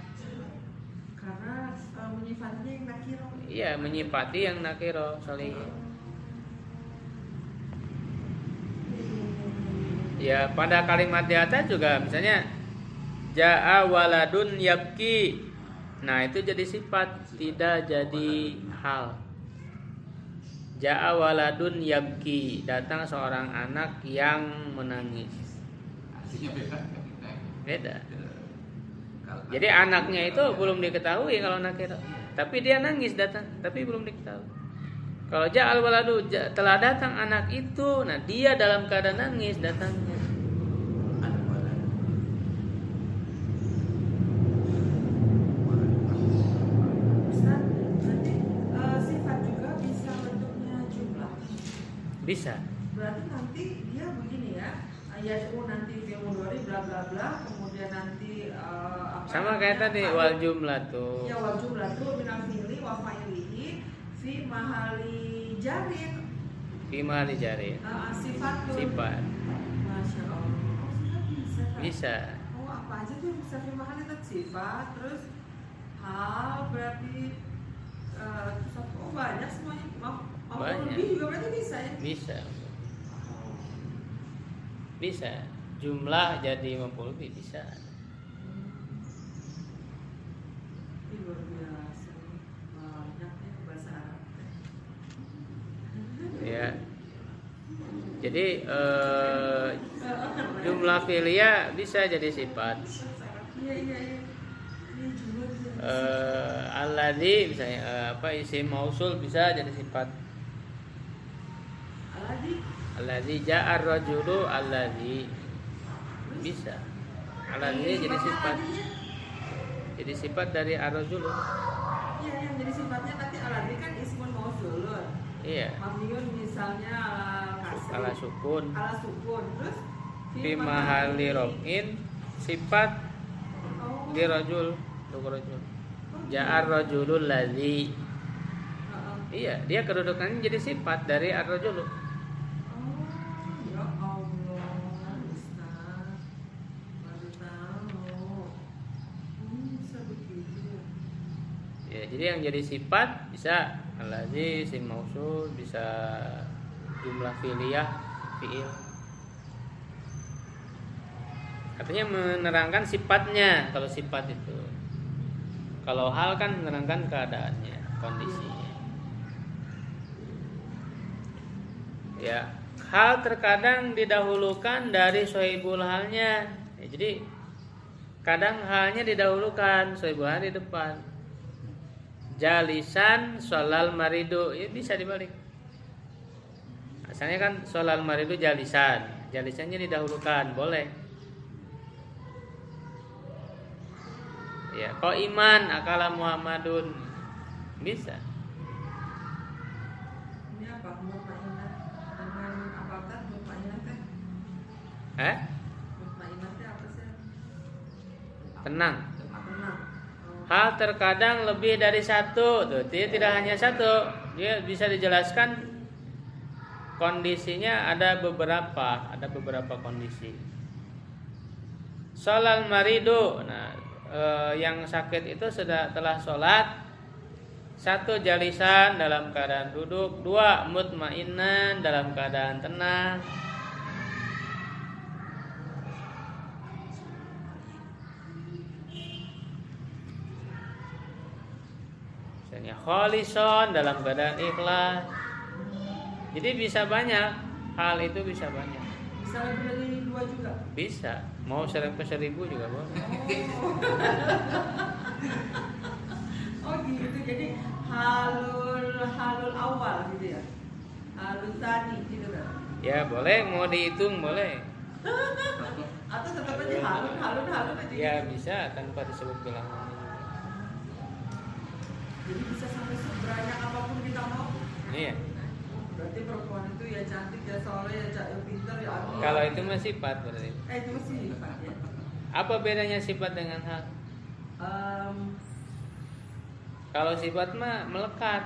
[SPEAKER 3] Karena menyifati yang nakiro.
[SPEAKER 1] Iya, menyifati yang nakiro solihin. Ya, pada kalimat di atas juga misalnya ja'a waladun yabki. Nah, itu jadi sifat, tidak jadi hal. Ja'a waladun yabki, datang seorang anak yang menangis.
[SPEAKER 2] Artinya beda.
[SPEAKER 1] Beda.
[SPEAKER 2] Kalau
[SPEAKER 1] Jadi anaknya itu belum diketahui kalau nakira. Tapi dia nangis datang, tapi belum diketahui. Kalau ja'al waladu telah datang anak itu, nah dia dalam keadaan nangis datangnya.
[SPEAKER 2] ada walad.
[SPEAKER 3] Ustaz, nanti sifat juga bisa bentuknya jumlah.
[SPEAKER 1] Bisa.
[SPEAKER 3] Berarti nanti dia begini ya, yaitu nanti fi'il mudhari bla bla bla, kemudian nanti apa
[SPEAKER 1] Sama kayak
[SPEAKER 3] namanya,
[SPEAKER 1] tadi
[SPEAKER 3] fa'il.
[SPEAKER 1] wal jumlah tuh.
[SPEAKER 3] Ya wal jumlah tuh minal fi'li wa fa'ilihi fi mahali jarin.
[SPEAKER 1] Bima dijari.
[SPEAKER 3] Sifat tuh.
[SPEAKER 1] Sifat.
[SPEAKER 3] Masya Allah. Oh, sifat bisa. Kak?
[SPEAKER 1] Bisa.
[SPEAKER 3] Oh, apa aja tuh yang bisa fi mahali itu sifat, terus hal berarti terus apa? Oh, banyak semuanya. Mau
[SPEAKER 1] Banyak.
[SPEAKER 3] lebih juga berarti bisa ya.
[SPEAKER 1] Bisa. Bisa. Jumlah jadi maf'ul bih bisa.
[SPEAKER 3] Ih, luar biasa. Banyak ya bahasa Arab.
[SPEAKER 1] Ya. Jadi jumlah fi'liyah bisa jadi sifat.
[SPEAKER 3] Iya iya iya. Ini jumlah bisa.
[SPEAKER 1] Alladzi misalnya apa isim mausul bisa jadi sifat.
[SPEAKER 3] Aladi.
[SPEAKER 1] Alladzi ja'ar rajulu alladzi bisa. Alladzi jadi sifat. Jadi sifat dari ar-rajulu.
[SPEAKER 3] Iya, yang jadi sifatnya nanti aladi kan ismun mausulun.
[SPEAKER 1] Iya.
[SPEAKER 3] Mabniun misalnya ala kasri.
[SPEAKER 1] Ala sukun.
[SPEAKER 3] Ala sukun. Terus
[SPEAKER 1] Fi mahalli raf'in sifat
[SPEAKER 3] Oh.
[SPEAKER 1] di rajul, untuk rajul. Ja'ar rajulul ladzi.
[SPEAKER 3] Heeh.
[SPEAKER 1] Iya, dia kedudukannya jadi sifat dari ar-rajulu.
[SPEAKER 3] Oh, ya Allah, Ustaz. Baru tahu. Bisa begitu.
[SPEAKER 1] Ya, jadi yang jadi sifat bisa alladzi isim mausul, bisa jumlah fi'liyah fi'il. Artinya menerangkan sifatnya kalau sifat itu. Kalau hal kan menerangkan keadaannya, kondisinya. Ya, hal terkadang didahulukan dari sohibul halnya. Ya, jadi kadang halnya didahulukan, sohibul hal di depan. Jalisan sholal maridu, ya bisa dibalik. Asalnya kan sholal maridu jalisan, jalisannya didahulukan, boleh. Ya, kok iman akala Muhammadun bisa.
[SPEAKER 3] Ini apa? Mutmainah dengan apa kan? Mutmainah kan? Mutmainah itu apa sih?
[SPEAKER 1] Tenang.
[SPEAKER 3] Tenang.
[SPEAKER 1] Hal terkadang lebih dari satu, tuh dia tidak hanya satu, dia bisa dijelaskan kondisinya ada beberapa kondisi. Sholal maridu, nah yang sakit itu telah sholat. Satu, jalisan dalam keadaan duduk. Dua, mutmainan dalam keadaan tenang. Misalnya kholison dalam keadaan ikhlas. Jadi bisa banyak, hal itu bisa banyak.
[SPEAKER 3] Bisa lebih dari dua juga.
[SPEAKER 1] Bisa, mau 1000 juga boleh.
[SPEAKER 3] Oh gitu, jadi halul awal gitu ya, halul tadi gitu kan?
[SPEAKER 1] Ya boleh, mau dihitung boleh.
[SPEAKER 3] Atau tetap aja halun aja.
[SPEAKER 1] Ya bisa tanpa disebut bilangan.
[SPEAKER 3] Jadi bisa sampai sebanyak apapun kita mau.
[SPEAKER 1] Iya.
[SPEAKER 3] Berarti perempuan itu ya cantik, ya soleh, ya pintar, ya adil.
[SPEAKER 1] Kalau itu mah sifat berarti.
[SPEAKER 3] Itu masih sifat ya.
[SPEAKER 1] Apa bedanya sifat dengan hal? Kalau sifat mah melekat.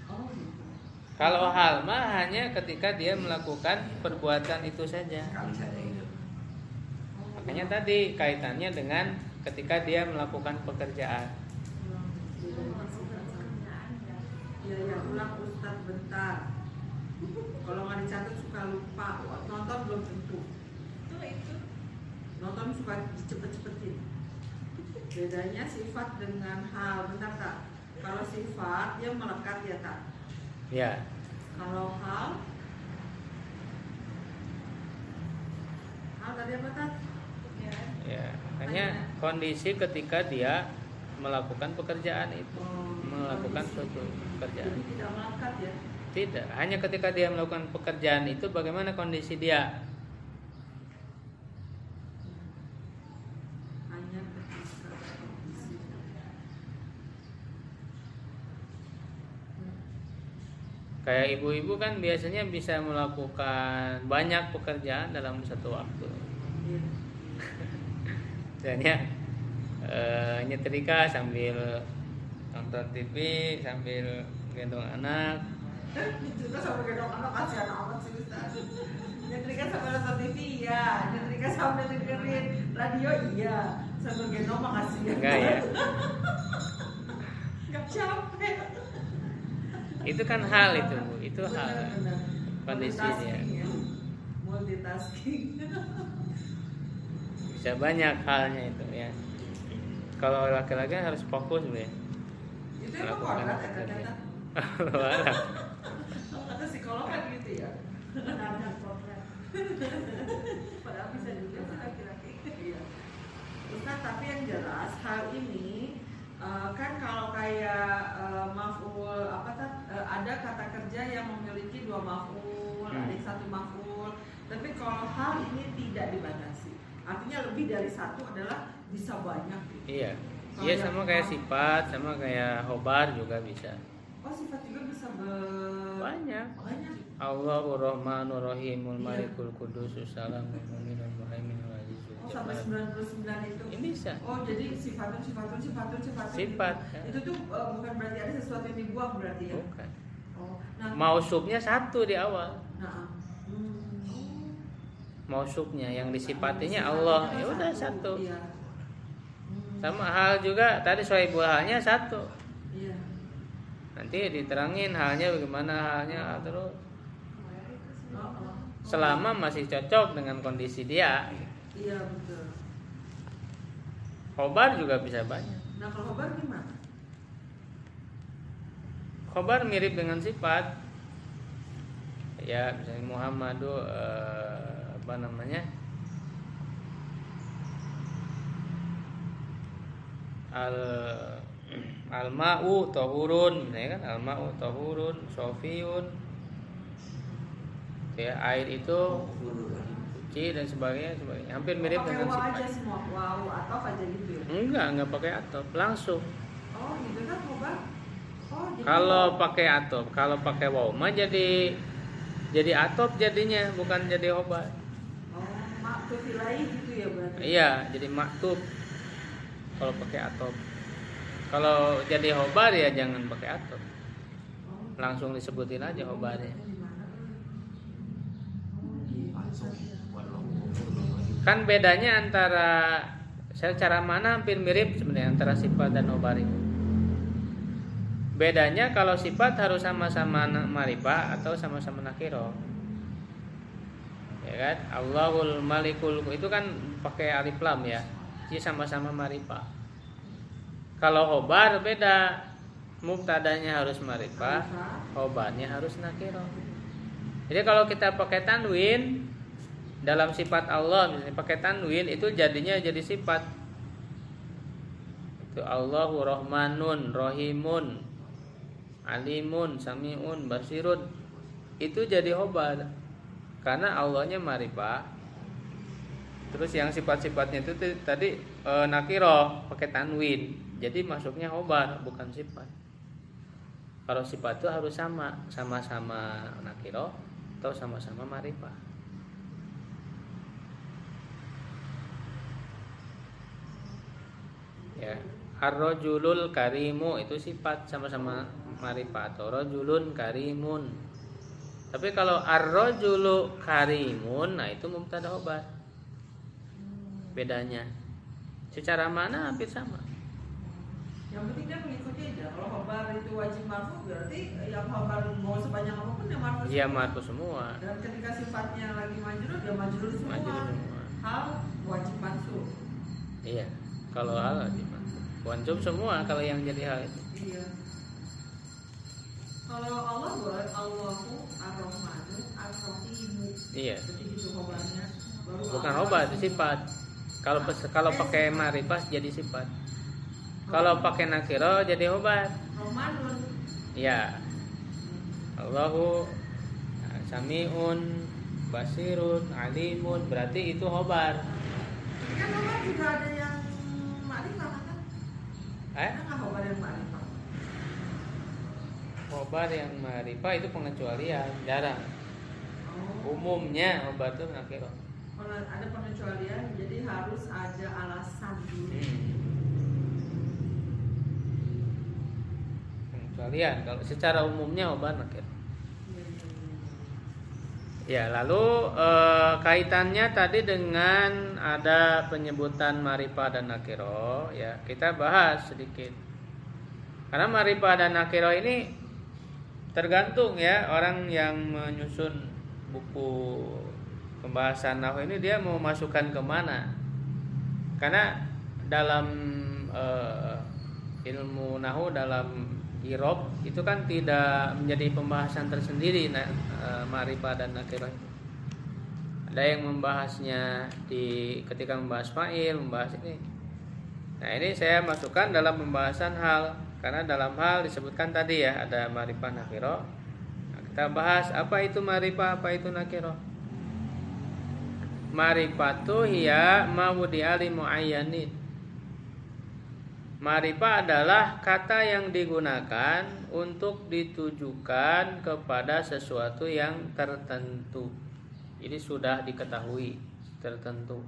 [SPEAKER 3] Oh gitu.
[SPEAKER 1] Kalau hal mah hanya ketika dia melakukan perbuatan itu saja.
[SPEAKER 2] Kali saja itu.
[SPEAKER 1] Makanya tadi kaitannya dengan ketika dia melakukan pekerjaan.
[SPEAKER 3] Ya ulang Ustaz bentar. Kalau nggak dicatat suka lupa. Nonton belum tentu. Itu. Nonton suka cepet-cepetin. Bedanya sifat dengan hal. Bentar tak. Kalau sifat dia melekat ya tak.
[SPEAKER 1] Ya.
[SPEAKER 3] Kalau hal tadi apa Tat?
[SPEAKER 1] Ya, hanya kondisi ketika dia melakukan pekerjaan itu, melakukan suatu pekerjaan.
[SPEAKER 3] Jadi tidak melekat ya?
[SPEAKER 1] Tidak, hanya ketika dia melakukan pekerjaan itu bagaimana kondisi dia.
[SPEAKER 3] Hanya ketika kondisi.
[SPEAKER 1] Kayak ibu-ibu kan biasanya bisa melakukan banyak pekerjaan dalam satu waktu.
[SPEAKER 3] Iya.
[SPEAKER 1] Misalnya nyetrika sambil nonton TV, sambil gendong anak.
[SPEAKER 3] Nyetrika sambil gendong anak kasihan amat sih Ustaz. Nyetrika sambil nonton TV iya, nyetrika sambil dengerin radio iya, sambil gendong mah kasihan.
[SPEAKER 1] Enggak ya?
[SPEAKER 3] Enggak capek.
[SPEAKER 1] Itu kan hal itu, Bu. Itu hal
[SPEAKER 3] Benar.
[SPEAKER 1] kondisinya.
[SPEAKER 3] Multitasking.
[SPEAKER 1] Bisa banyak halnya itu ya. Kalau laki-laki harus fokus, Bu ya.
[SPEAKER 3] Itu emang kodrat ya kata-kata.
[SPEAKER 1] Walah.
[SPEAKER 3] Kata psikolog kan gitu ya. Ada kodrat. Padahal bisa juga sih laki-laki. Iya. Ustaz, tapi yang jelas hal ini kan kalau kayak maf'ul apa ada kata kerja yang memiliki 2 maf'ul, ada yang 1 maf'ul. Tapi kalau hal ini tidak dibatasi. Artinya lebih dari 1 adalah bisa banyak gitu.
[SPEAKER 1] Iya. Iya sama kayak sifat, sama kayak khobar juga bisa.
[SPEAKER 3] Oh, sifat juga bisa
[SPEAKER 1] Banyak.
[SPEAKER 3] banyak.
[SPEAKER 1] Allahur Rahmanur Rahimul Malikul Qudusus Salamul Mu'minul Muhaiminul Azizul
[SPEAKER 3] Oh, sampai 99 itu.
[SPEAKER 1] Ini bisa.
[SPEAKER 3] Oh, jadi sifatun.
[SPEAKER 1] Sifat.
[SPEAKER 3] Itu tuh bukan berarti ada sesuatu yang dibuang berarti ya.
[SPEAKER 1] Bukan.
[SPEAKER 3] Oh, nah.
[SPEAKER 1] Mausubnya 1 di awal.
[SPEAKER 3] Nah.
[SPEAKER 1] Mausubnya yang disifatinya Allah, ya udah 1.
[SPEAKER 3] Iya.
[SPEAKER 1] Sama hal juga tadi sohibul halnya 1.
[SPEAKER 3] Iya.
[SPEAKER 1] Nanti diterangin halnya bagaimana halnya terus.
[SPEAKER 3] Oh.
[SPEAKER 1] Selama masih cocok dengan kondisi dia.
[SPEAKER 3] Iya, betul.
[SPEAKER 1] Khobar juga bisa banyak.
[SPEAKER 3] Nah, kalau khobar gimana?
[SPEAKER 1] Khobar mirip dengan sifat. Ya, misalnya Muhammadu apa namanya? Al-ma'u tahurun, ya kan? Al-ma'u tahurun, sofiyun. Ya, air itu suci dan sebagainya. Hampir mirip
[SPEAKER 3] pakai
[SPEAKER 1] dengan
[SPEAKER 3] waw
[SPEAKER 1] sifat.
[SPEAKER 3] aja semua, waw atau aja gitu ya?
[SPEAKER 1] Enggak pakai atop, langsung.
[SPEAKER 3] Oh, gitu kan khobar? Oh, jadi
[SPEAKER 1] Kalau pakai atop, kalau pakai waw mah jadi atop jadinya, bukan jadi khobar.
[SPEAKER 3] Oh, maktub ilahi gitu ya berarti?
[SPEAKER 1] Iya, jadi maktub. Kalau pakai atop. Kalau jadi khobar ya jangan pakai atop.
[SPEAKER 3] Oh.
[SPEAKER 1] Langsung disebutin aja khobarnya. Kan bedanya antara secara mana hampir mirip sebenarnya antara sifat dan khobar itu. Bedanya kalau sifat harus sama-sama ma'rifah atau sama-sama nakiro. Ya kan? Allahul Malikul itu kan pakai alif lam ya. Jadi sama-sama ma'rifah. Kalau khobar beda. Mubtadanya harus ma'rifah, khobarnya harus nakiro. Jadi kalau kita pakai tanwin dalam sifat Allah, misalnya pakai tanwin itu jadinya jadi sifat. Itu Allahu Rahmanun, Rahimun, Alimun, Samiun, Basirun. Itu jadi khobar. Karena Allahnya ma'rifah. Terus yang sifat-sifatnya itu tadi nakiro pakai tanwin. Jadi masuknya khobar bukan sifat. Kalau sifat itu harus sama-sama nakiro atau sama-sama ma'rifah. Ya, ar-rajulul karimu itu sifat sama-sama ma'rifah atau rajulun karimun. Tapi kalau ar-rajulu karimun, nah itu mubtada khobar. Bedanya. Secara mana hampir sama.
[SPEAKER 3] Yang penting dia mengikuti aja. Kalau khobar itu wajib marfu berarti yang khobar mau sebanyak apapun yang marfu.
[SPEAKER 1] Iya, marfu semua.
[SPEAKER 3] Dan ketika sifatnya lagi majrur, dia majrur semua.
[SPEAKER 1] Majrur semua.
[SPEAKER 3] Hal wajib mansub.
[SPEAKER 1] Iya. Kalau hal wajib mansub. Wajib semua kalau yang jadi hal itu.
[SPEAKER 3] Iya. Kalau Allah boleh Allahu Ar-Rahmanu Ar-Rahimu.
[SPEAKER 1] Iya.
[SPEAKER 3] Seperti itu khobarnya.
[SPEAKER 1] Bukan obat, itu sifat. Kalau pakai ma'rifah jadi sifat. Kalau pakai nakiro jadi obat.
[SPEAKER 3] Romanun.
[SPEAKER 1] Ya. Allahu sami'un basirun alimun, berarti itu obat.
[SPEAKER 3] Kan obat juga ada yang ma'rifah kan? Ada nggak obat yang ma'rifah?
[SPEAKER 1] Obat yang ma'rifah itu pengecualian, jarang. Umumnya obat itu nakiro.
[SPEAKER 3] Kalau ada pengecualian, jadi harus ada alasan dulu.
[SPEAKER 1] Pengecualian, kalau secara umumnya obat nakiro. Ya, lalu kaitannya tadi dengan ada penyebutan ma'rifah dan nakiro, ya kita bahas sedikit. Karena ma'rifah dan nakiro ini tergantung ya orang yang menyusun buku pembahasan nahwu ini dia mau masukkan kemana. Karena dalam ilmu nahwu, dalam irob itu kan tidak menjadi pembahasan tersendiri ma'rifah dan nakirah. Ada yang membahasnya ketika membahas fa'il, membahas ini. Nah, ini saya masukkan dalam pembahasan hal, karena dalam hal disebutkan tadi ya ada ma'rifah nakirah. Nah, kita bahas apa itu ma'rifah, apa itu nakirah. Ma'rifatu hiya ma wudi'a li muayyanin. Ma'rifah adalah kata yang digunakan untuk ditujukan kepada sesuatu yang tertentu. Ini sudah diketahui, tertentu.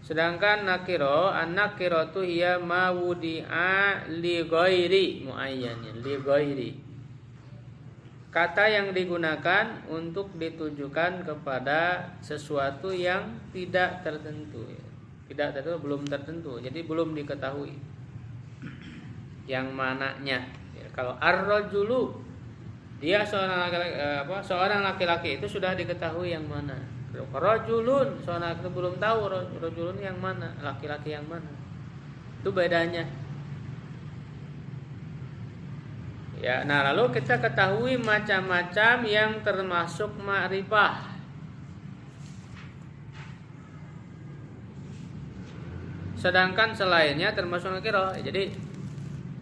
[SPEAKER 1] Sedangkan nakiro, an-nakiratu hiya ma wudi'a li ghairi muayyanin, li ghairi. Kata yang digunakan untuk ditujukan kepada sesuatu yang tidak tertentu. Tidak tertentu, belum tertentu, jadi belum diketahui yang mananya. Ya, kalau ar-rajulu dia seorang laki-laki itu sudah diketahui yang mana. Kalau rajulun seorang laki-laki belum tahu rajulun yang mana, laki-laki yang mana. Itu bedanya. Ya, nah lalu kita ketahui macam-macam yang termasuk ma'rifah. Sedangkan selainnya termasuk nakiro. Jadi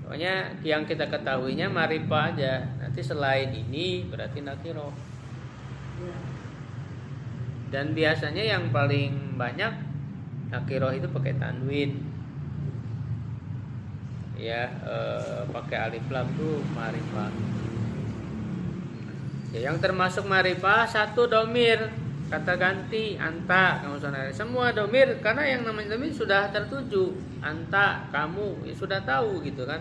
[SPEAKER 1] pokoknya yang kita ketahuinya ma'rifah aja. Nanti selain ini berarti nakiro. Dan biasanya yang paling banyak nakiro itu pakai tanwin. Ya, pakai alif lam tuh ma'rifah. Ya, yang termasuk ma'rifah satu domir. Kata ganti anta, kamu saudara. Semua domir, karena yang namanya domir sudah tertuju. Anta, kamu, ya sudah tahu gitu kan.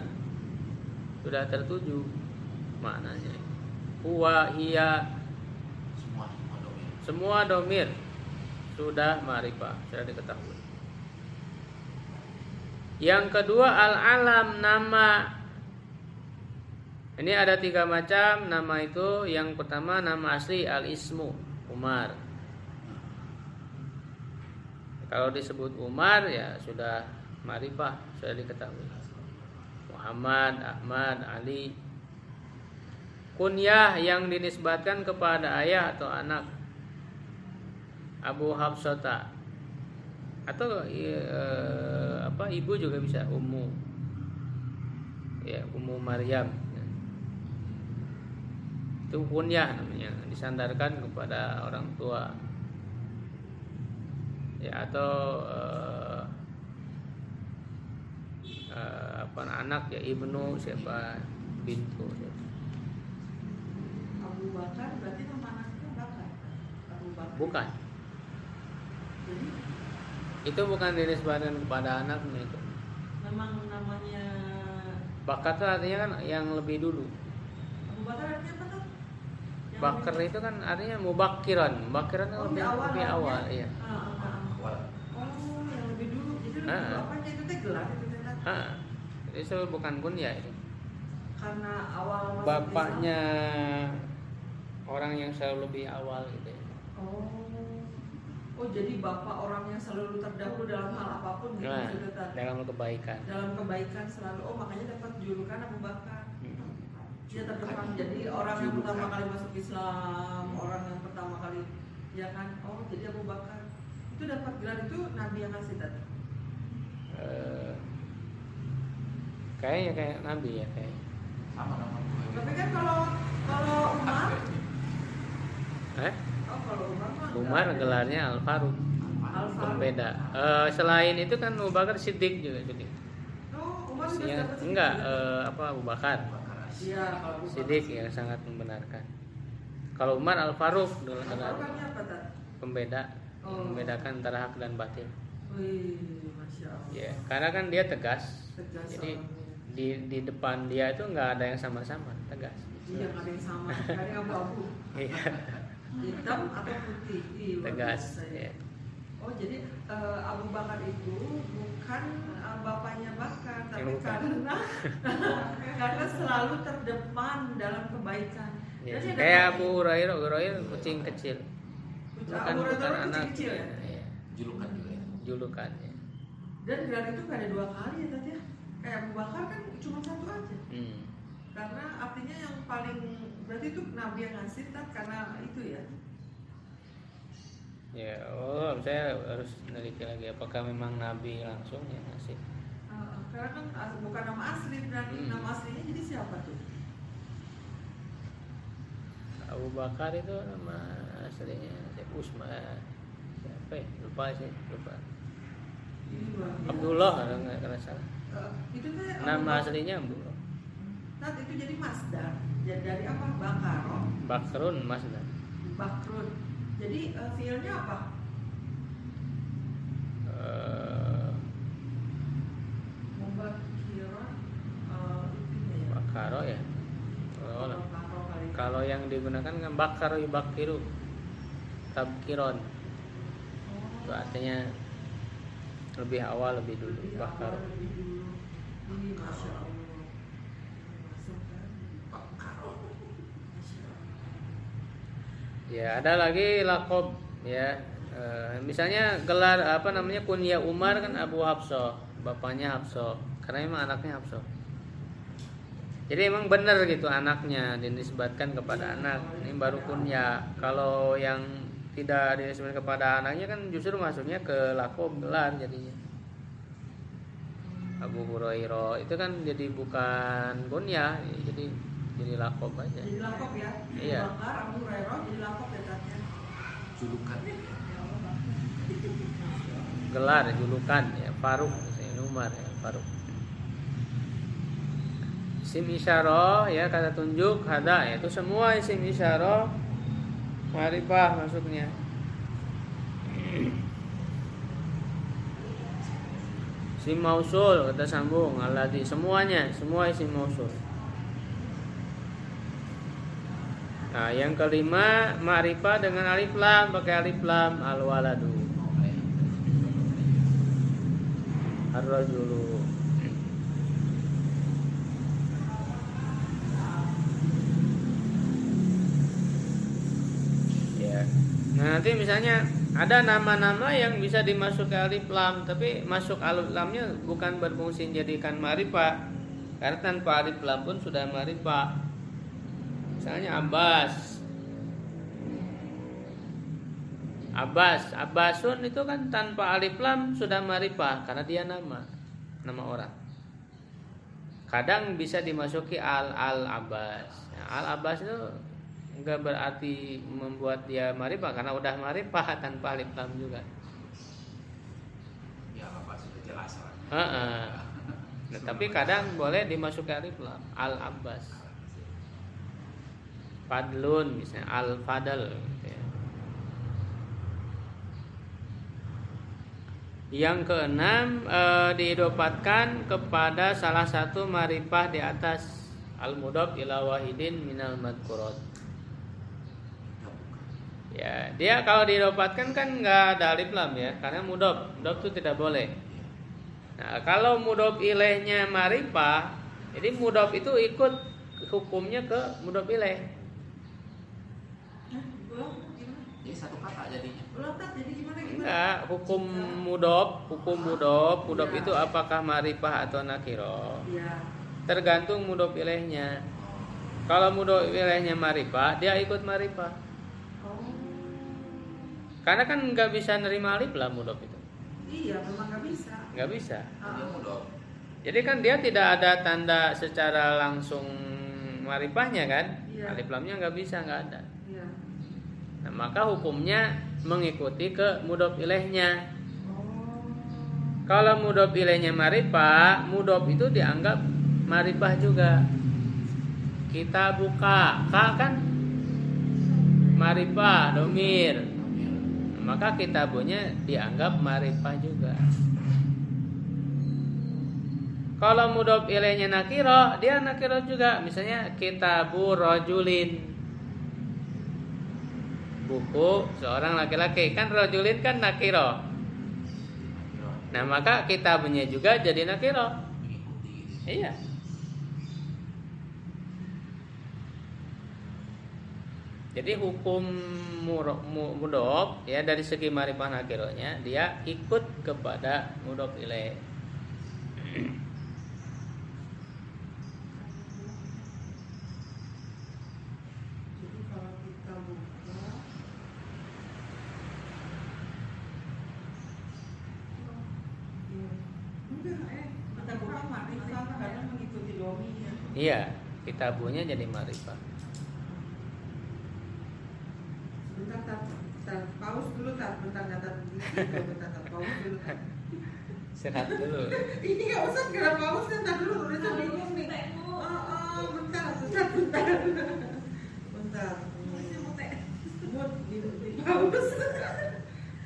[SPEAKER 1] Sudah tertuju maknanya. Huwa, hiya, semua domir sudah ma'rifah, sudah diketahui. Yang kedua al-alam, nama. Ini ada 3 macam nama itu. Yang pertama nama asli al-ismu, Umar. Kalau disebut Umar ya sudah ma'rifah, sudah diketahui. Muhammad, Ahmad, Ali. Kunyah yang dinisbatkan kepada ayah atau anak. Abu Hafsata. Atau ibu juga bisa, Ummu. Ya, Ummu Maryam. Itu kunyah namanya, disandarkan kepada orang tua. Ya, atau anak ya ibnu, siapa, bintu.
[SPEAKER 3] Abu Bakar berarti nama anaknya Bakar. Abu Bakar.
[SPEAKER 1] Bukan.
[SPEAKER 3] Jadi
[SPEAKER 1] Itu bukan dinisbatkan kepada anaknya itu.
[SPEAKER 3] memang namanya
[SPEAKER 1] Bakar itu artinya kan yang lebih dulu.
[SPEAKER 3] Abu Bakar artinya apa tuh? Yang
[SPEAKER 1] Bakar itu kan artinya mubakiran. Mubakiran kan lebih awal, iya.
[SPEAKER 3] Oh, yang lebih dulu. Jadi lebih apanya itu teh gelar itu teh.
[SPEAKER 1] Itu bukan kunyah itu.
[SPEAKER 3] Karena awal masuk
[SPEAKER 1] Bapaknya orang yang selalu lebih awal gitu ya.
[SPEAKER 3] Oh, jadi bapak orang yang selalu terdahulu dalam hal apapun gitu
[SPEAKER 1] Nah,
[SPEAKER 3] maksudnya tadi.
[SPEAKER 1] dalam kebaikan.
[SPEAKER 3] Dalam kebaikan selalu. Oh, makanya dapat julukan Abu Bakar. Dia terdepan. Jadi orang yang pertama kali masuk Islam, orang yang pertama kali Ya kan? Oh, jadi Abu Bakar itu dapat gelar itu Nabi yang ngasih tadi.
[SPEAKER 1] Kayaknya kayak Nabi ya kayak.
[SPEAKER 2] Sama nama gue.
[SPEAKER 3] Tapi kan kalau Umar, kalau Umar mah
[SPEAKER 1] Umar gelarnya Al Faruq.
[SPEAKER 3] Al-Faruq.
[SPEAKER 1] Pembeda. Selain itu kan Abu Bakar Siddiq juga jadi.
[SPEAKER 3] Oh, Umar juga
[SPEAKER 1] Ya,
[SPEAKER 3] dapat
[SPEAKER 1] enggak
[SPEAKER 3] sedikit.
[SPEAKER 1] Abu Bakar.
[SPEAKER 3] Iya, kalau Abu Bakar.
[SPEAKER 1] Siddiq yang sangat membenarkan. Kalau Umar Al Faruq gelar
[SPEAKER 3] Al-Faruq apa tadi?
[SPEAKER 1] pembeda,
[SPEAKER 3] Oh.
[SPEAKER 1] membedakan antara hak dan batil.
[SPEAKER 3] Wih, Masya Allah.
[SPEAKER 1] Ya, karena kan dia tegas.
[SPEAKER 3] Tegas
[SPEAKER 1] Jadi
[SPEAKER 3] orangnya.
[SPEAKER 1] di depan dia itu nggak ada yang sama-sama, tegas.
[SPEAKER 3] Iya, nggak ada yang sama, nggak ada yang abu-abu.
[SPEAKER 1] Iya,
[SPEAKER 3] Hitam atau putih. Ih, luar
[SPEAKER 1] tegas.
[SPEAKER 3] biasa ya.
[SPEAKER 1] Ya.
[SPEAKER 3] Oh, jadi Abu Bakar itu bukan bapaknya Bakar, tapi
[SPEAKER 1] bukan.
[SPEAKER 3] karena selalu terdepan dalam kebaikan.
[SPEAKER 1] Ya.
[SPEAKER 3] Jadi ada
[SPEAKER 1] Kayak
[SPEAKER 3] lagi.
[SPEAKER 1] Abu Hurairah kucing kecil.
[SPEAKER 3] Abu Hurairah
[SPEAKER 1] anak.
[SPEAKER 3] kecil ya.
[SPEAKER 1] Ya,
[SPEAKER 2] Julukan juga ya.
[SPEAKER 1] julukannya.
[SPEAKER 3] Dan gelar itu gak ada 2 kali ya tadi ya. Kayak Abu Bakar kan cuma 1 aja. Karena artinya yang paling berarti itu Nabi yang ngasih Tat, karena itu ya.
[SPEAKER 1] Ya, saya harus neliti lagi apakah memang Nabi langsung yang ngasih.
[SPEAKER 3] Karena kan bukan nama asli, berarti nama aslinya jadi siapa tuh?
[SPEAKER 1] Abu Bakar itu nama aslinya Usman. Siapa ya? Lupa.
[SPEAKER 3] Ini luar biasa.
[SPEAKER 1] Abdullah kalau nggak salah.
[SPEAKER 3] Itu teh
[SPEAKER 1] Nama aslinya Abdullah.
[SPEAKER 3] Tat itu jadi masdar. Jadi dari apa? Bakaro,
[SPEAKER 1] Bakrun Masdar.
[SPEAKER 3] bakrun. Jadi fiilnya apa? Mubakiran itu ya.
[SPEAKER 1] Bakaro ya.
[SPEAKER 3] Bakaro kali.
[SPEAKER 1] Kalau yang digunakan kan bakar yubakiru. Tabkiron. Itu
[SPEAKER 3] Oh.
[SPEAKER 1] artinya lebih awal lebih dulu.
[SPEAKER 3] Lebih
[SPEAKER 1] Bakar.
[SPEAKER 3] awal, lebih dulu. Ini Masya Allah. Masuk kan? Masya Allah.
[SPEAKER 1] Ya, ada lagi lakob ya. Misalnya gelar apa namanya kunyah Umar kan Abu Hafsah, bapaknya Hafsah, karena emang anaknya Hafsah. Jadi emang benar gitu anaknya dinisbatkan kepada anak. Ini baru kunyah. Kalau yang tidak dinisbatkan kepada anaknya kan justru masuknya ke lakob gelar jadinya. Abu Hurairah itu kan jadi bukan kunyah, jadi lakob aja.
[SPEAKER 3] Jadi lakop ya.
[SPEAKER 1] Iya.
[SPEAKER 3] Bakar Abu Hurairah jadi lakop ya Tatnya.
[SPEAKER 2] Julukan ya.
[SPEAKER 1] Gelar julukan ya Faruq misalnya Umar ya Faruq. Isim isyarah ya kata tunjuk hada ya, itu semua isim isyarah ma'rifah masuknya. Isim mausul kata sambung alladzi semuanya semua isim mausul. Nah, yang kelima ma'rifah dengan alif lam, pakai alif lam al-waladu. Ar-rajulu. Ya. Nah, nanti misalnya ada nama-nama yang bisa dimasuki alif lam, tapi masuk alif lamnya bukan berfungsi jadikan ma'rifah. Karena tanpa alif lam pun sudah ma'rifah. Misalnya Abbasun itu kan tanpa alif lam sudah ma'rifah karena dia nama orang. Kadang bisa dimasuki al-Abbas. Nah, al-Abbas itu enggak berarti membuat dia ma'rifah karena udah ma'rifah tanpa alif lam juga.
[SPEAKER 2] Ya apa sudah jelas lah.
[SPEAKER 1] Nah, tapi kadang boleh dimasuki alif lam al-Abbas. Fadlun misalnya al-Fadl gitu ya. Yang keenam diidopatkan kepada salah satu ma'rifah di atas al-mudhaf ila wahidin minal madhkurat. Ya, dia kalau diidopatkan kan nggak ada alif lam ya, karena mudhaf itu tidak boleh. Nah, kalau mudhaf ilaihnya ma'rifah, jadi mudhaf itu ikut hukumnya ke mudhaf ilaih.
[SPEAKER 3] Ulang gimana?
[SPEAKER 2] Jadi satu kata jadinya.
[SPEAKER 3] Ulang Tat, jadi gimana?
[SPEAKER 1] Enggak, hukum mudhaf
[SPEAKER 3] Ya.
[SPEAKER 1] itu apakah ma'rifah atau nakirah?
[SPEAKER 3] Iya.
[SPEAKER 1] Tergantung mudhaf ilaihnya. Kalau mudhaf ilaihnya ma'rifah, dia ikut ma'rifah.
[SPEAKER 3] Oh.
[SPEAKER 1] Karena kan nggak bisa nerima alif lam mudhof itu.
[SPEAKER 3] Iya, memang nggak bisa.
[SPEAKER 1] Nggak bisa.
[SPEAKER 2] Dia mudhof.
[SPEAKER 1] Jadi kan dia tidak ada tanda secara langsung marifahnya kan?
[SPEAKER 3] Iya.
[SPEAKER 1] Alif lamnya nggak bisa, nggak ada.
[SPEAKER 3] Iya.
[SPEAKER 1] Nah, maka hukumnya mengikuti ke mudhof ilaihnya.
[SPEAKER 3] Oh.
[SPEAKER 1] Kalau mudhof ilaihnya marifah, mudhof itu dianggap marifah juga. Kita buka, ka kan marifah, domir. Maka kitabunya dianggap marifah juga. Kalau mudhof ilaihnya nakiro, dia nakiro juga. Misalnya kitabu rajulin, buku seorang laki-laki. Kan rajulin kan nakiro. Nah, maka kitabunya juga jadi nakiro. Iya. Jadi hukum mudhof ya dari segi marifah nakironya dia ikut kepada mudhof ilaih.
[SPEAKER 3] Jadi kalau kita buka, enggak, kita buka marifah karena mengikuti dominya.
[SPEAKER 1] Iya, kitabunya jadi marifah.
[SPEAKER 3] Bentar, pause dulu, bentar, pause dulu.
[SPEAKER 1] Sehat dulu.
[SPEAKER 3] Ini nggak usah segera pause, bentar dulu, udah bingung nih. Bentar. Mood di pause.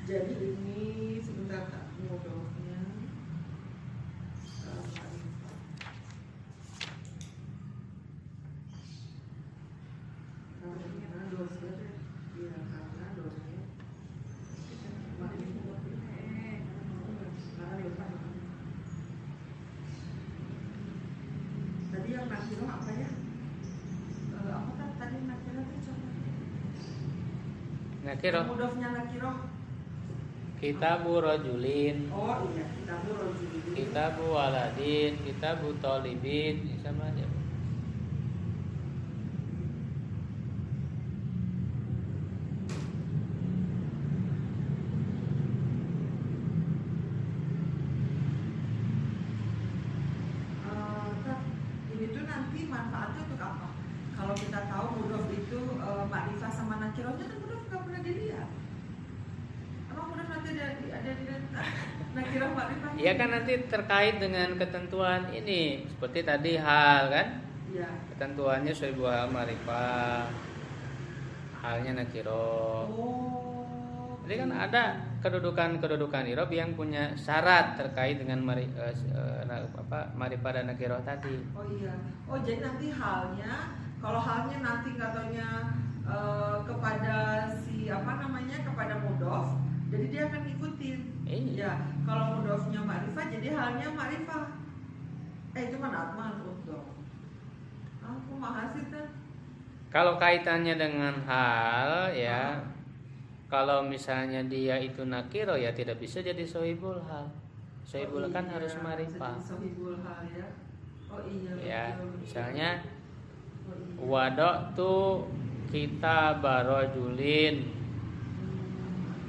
[SPEAKER 3] Jadi ini sebentar tak mudhofnya. Karena dosnya. Tadi yang nakiro apa ya? Apa kan tadi nakiro itu coba?
[SPEAKER 1] Nakiro.
[SPEAKER 3] Mudhofnya nakiro.
[SPEAKER 1] Kitabu rajulin,
[SPEAKER 3] Oh iya, kitabu rajulin.
[SPEAKER 1] kitabu waladin, kitabu thalibin, sama aja.
[SPEAKER 3] Ini tuh nanti manfaatnya untuk apa? Kalau kita tahu mudhof itu makrifah sama nakirohnya kan mudhof nggak pernah dilihat. Emang mudhof nanti ada di nakiroh makrifah?
[SPEAKER 1] Iya kan nanti terkait dengan ketentuan ini seperti tadi hal kan?
[SPEAKER 3] Iya.
[SPEAKER 1] Ketentuannya sebuah hal marifah, halnya nakiro.
[SPEAKER 3] Oh.
[SPEAKER 1] Jadi kan ada kedudukan irob yang punya syarat terkait dengan marifah dan nakiro tadi.
[SPEAKER 3] Oh iya. Oh jadi nanti halnya, kalau halnya nanti katanya kepada si kepada mudhof, jadi dia akan ikutin.
[SPEAKER 1] Iya.
[SPEAKER 3] Ya, kalau mudhofnya ma'rifah jadi halnya ma'rifah. Itu mana atman mudhof. Aku mahasiswa kan.
[SPEAKER 1] Kalau kaitannya dengan hal ya, kalau misalnya dia itu nakiro ya tidak bisa jadi sohibul hal. Sohibul kan harus marifah.
[SPEAKER 3] Sohibul hal ya. Oh iya.
[SPEAKER 1] Ya,
[SPEAKER 3] betul.
[SPEAKER 1] misalnya
[SPEAKER 3] Oh, iya.
[SPEAKER 1] wada'tu kitaba rajulin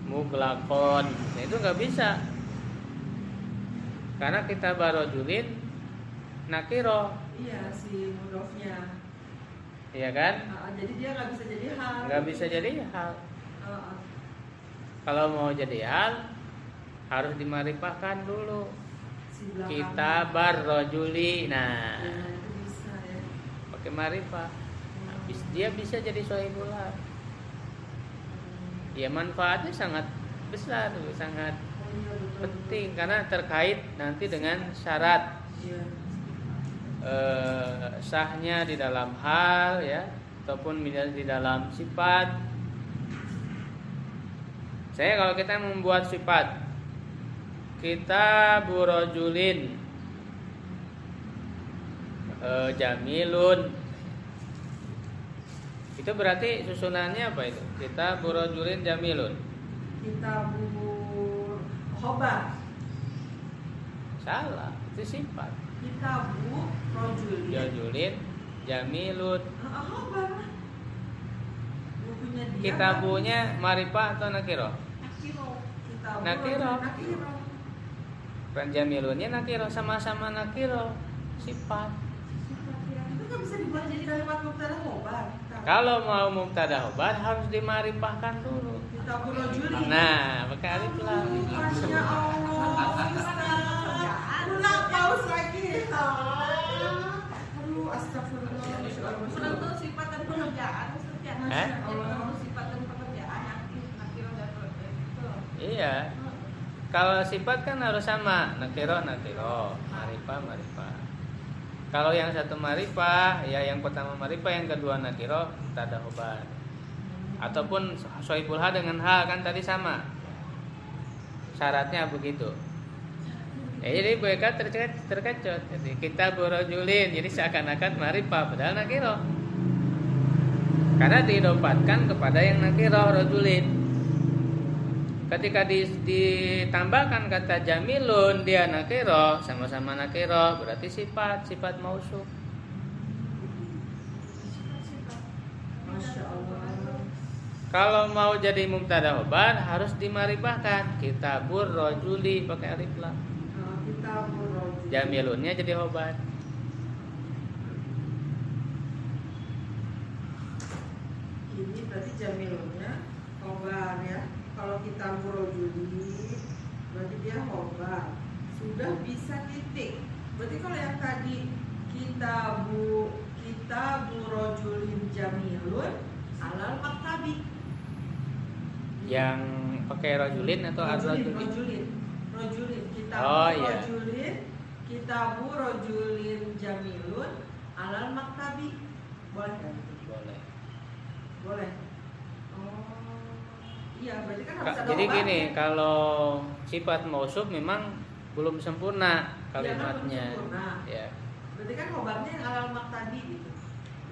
[SPEAKER 1] muglaqon. Nah, itu nggak bisa. Karena kitaba rajulin nakiro,
[SPEAKER 3] Iya si mudhofnya.
[SPEAKER 1] iya kan?
[SPEAKER 3] Jadi dia nggak bisa jadi hal.
[SPEAKER 1] Nggak bisa jadi hal. Kalau mau jadi hal harus dimarifahkan dulu.
[SPEAKER 3] Si belakang.
[SPEAKER 1] Kitabar rajuli. Nah,
[SPEAKER 3] Ya, itu bisa ya.
[SPEAKER 1] pakai marifah. Nah, dia bisa jadi sohibul hal. Ya manfaatnya sangat besar, sangat
[SPEAKER 3] Oh, iya, betul,
[SPEAKER 1] penting karena terkait nanti dengan syarat
[SPEAKER 3] Iya.
[SPEAKER 1] sahnya di dalam hal ya ataupun di dalam sifat. Saya kalau kita membuat sifat kita burojulin jamilun, itu berarti susunannya apa itu? Kita burojulin jamilun.
[SPEAKER 3] Kita khobar.
[SPEAKER 1] Salah, itu sifat.
[SPEAKER 3] Kita rojulin.
[SPEAKER 1] Rojulin jamilun.
[SPEAKER 3] Khobar. Bukunya dia.
[SPEAKER 1] Kitabunya marifah atau nakiro? Nakiro. Jamilunnya nakiro, sama-sama nakiro sifat.
[SPEAKER 3] Itu nggak bisa dibuat jadi kalimat mubtada khobar.
[SPEAKER 1] Kalau mau mubtada khobar harus dimarifahkan dulu.
[SPEAKER 3] Kitabur rajuli.
[SPEAKER 1] Nah, pakai alif lam.
[SPEAKER 3] Masya Allah, Ustaz. Ulang paus lagi. Aduh, astagfirullah.
[SPEAKER 4] Ulang tuh sifat dan pekerjaan maksudnya. Sifat dan pekerjaan nakiro dan itu.
[SPEAKER 1] Iya. Kalau sifat kan harus sama, nakiro, marifah. Kalau yang satu marifah, ya yang pertama marifah, yang kedua nakiro, mubtada khobar. Ataupun sohibul hal dengan hal kan tadi sama. Syaratnya begitu. Ya, jadi mereka terkecut. Jadi kita burojulin, jadi seakan-akan marifah padahal nakiro. Karena didapatkan kepada yang nakiro rojulin. Ketika ditambahkan kata jamilun dia nakiro, sama-sama nakiro, berarti sifat mausuf.
[SPEAKER 3] Masya Allah.
[SPEAKER 1] Kalau mau jadi mubtada khobar harus dimarifahkan. Kitabur rajuli pakai alif lam.
[SPEAKER 3] Kitabur rajuli.
[SPEAKER 1] Jamilunnya jadi khobar.
[SPEAKER 3] Ini berarti jamilunnya khobar ya. Kalau kita rajuli berarti dia khobar. Sudah bisa titik. Berarti kalau yang tadi kitabu rajulin jamilun alal maktabi.
[SPEAKER 1] Yang pakai rajulin atau
[SPEAKER 3] rajulin. Kitabu rajulin jamilun alal maktabi. Boleh kan? Boleh. Iya, berarti kan harus ada
[SPEAKER 1] jadi
[SPEAKER 3] obatnya.
[SPEAKER 1] gini, kalau sifat mausuf memang belum sempurna kalimatnya. Ya.
[SPEAKER 3] Berarti kan obatnya yang alal maktabi gitu.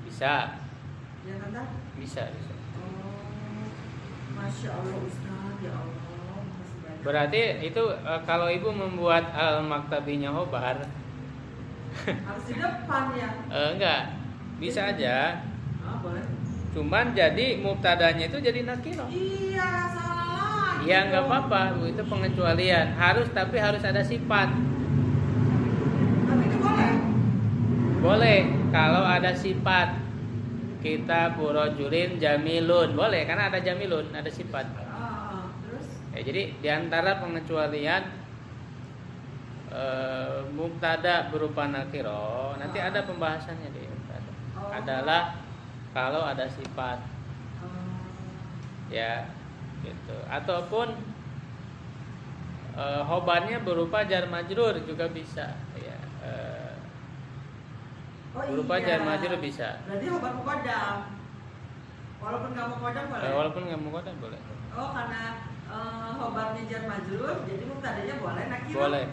[SPEAKER 1] Bisa.
[SPEAKER 3] Ya kan?
[SPEAKER 1] Bisa.
[SPEAKER 3] Masya Allah Ustaz, ya Allah, makasih banyak.
[SPEAKER 1] Berarti itu kalau ibu membuat al-maktabinya khobar
[SPEAKER 3] harus di depan ya?
[SPEAKER 1] Enggak, bisa aja.
[SPEAKER 3] Boleh.
[SPEAKER 1] Cuman jadi mubtadanya itu jadi nakiro.
[SPEAKER 3] Iya, salah.
[SPEAKER 1] Ya nggak apa-apa, Bu, itu pengecualian. Tapi harus ada sifat.
[SPEAKER 3] Tapi itu boleh?
[SPEAKER 1] Boleh, kalau ada sifat. Kita burojulin jamilun, boleh karena ada jamilun, ada sifat.
[SPEAKER 3] Terus?
[SPEAKER 1] Ya, jadi diantara pengecualian mubtada berupa nakiro, nanti ada pembahasannya di mubtada. Adalah kalau ada sifat, ya, gitu. Ataupun khobarnya berupa jar majrur juga bisa, ya. Berupa jar majrur bisa.
[SPEAKER 3] Berarti khobar muqaddam. Walaupun nggak muqaddam boleh.
[SPEAKER 1] Walaupun nggak muqaddam boleh.
[SPEAKER 3] Karena khobarnya jar majrur, jadi mubtadanya boleh nakiro.
[SPEAKER 1] Boleh.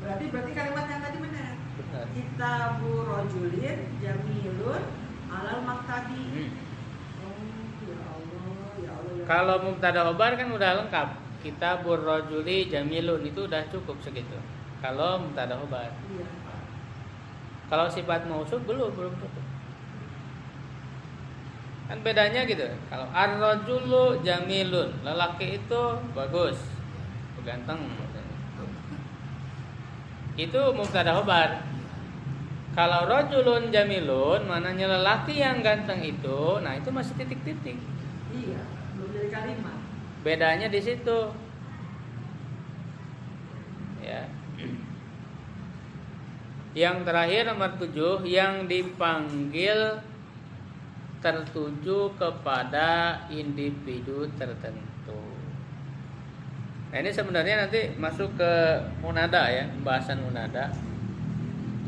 [SPEAKER 3] Berarti kalimat yang tadi benar.
[SPEAKER 1] Benar.
[SPEAKER 3] Kitabu rajulin jamilun alal maktabi. Ya Allah.
[SPEAKER 1] Kalau mubtada khobar kan udah lengkap. Kitabur rajuli jamilun itu udah cukup segitu. Kalau mubtada khobar.
[SPEAKER 3] Iya.
[SPEAKER 1] Kalau sifat mausuf belum cukup. Kan bedanya gitu. Kalau ar-rajulu jamilun, lelaki itu bagus, ganteng. Itu mubtada khobar. Kalau rajulun jamilun, mananya lelaki yang ganteng itu, nah itu masih titik-titik.
[SPEAKER 3] Iya, belum jadi kalimat.
[SPEAKER 1] Bedanya di situ. Ya. Yang terakhir nomor 7, yang dipanggil tertuju kepada individu tertentu. Nah, ini sebenarnya nanti masuk ke munada ya, pembahasan munada.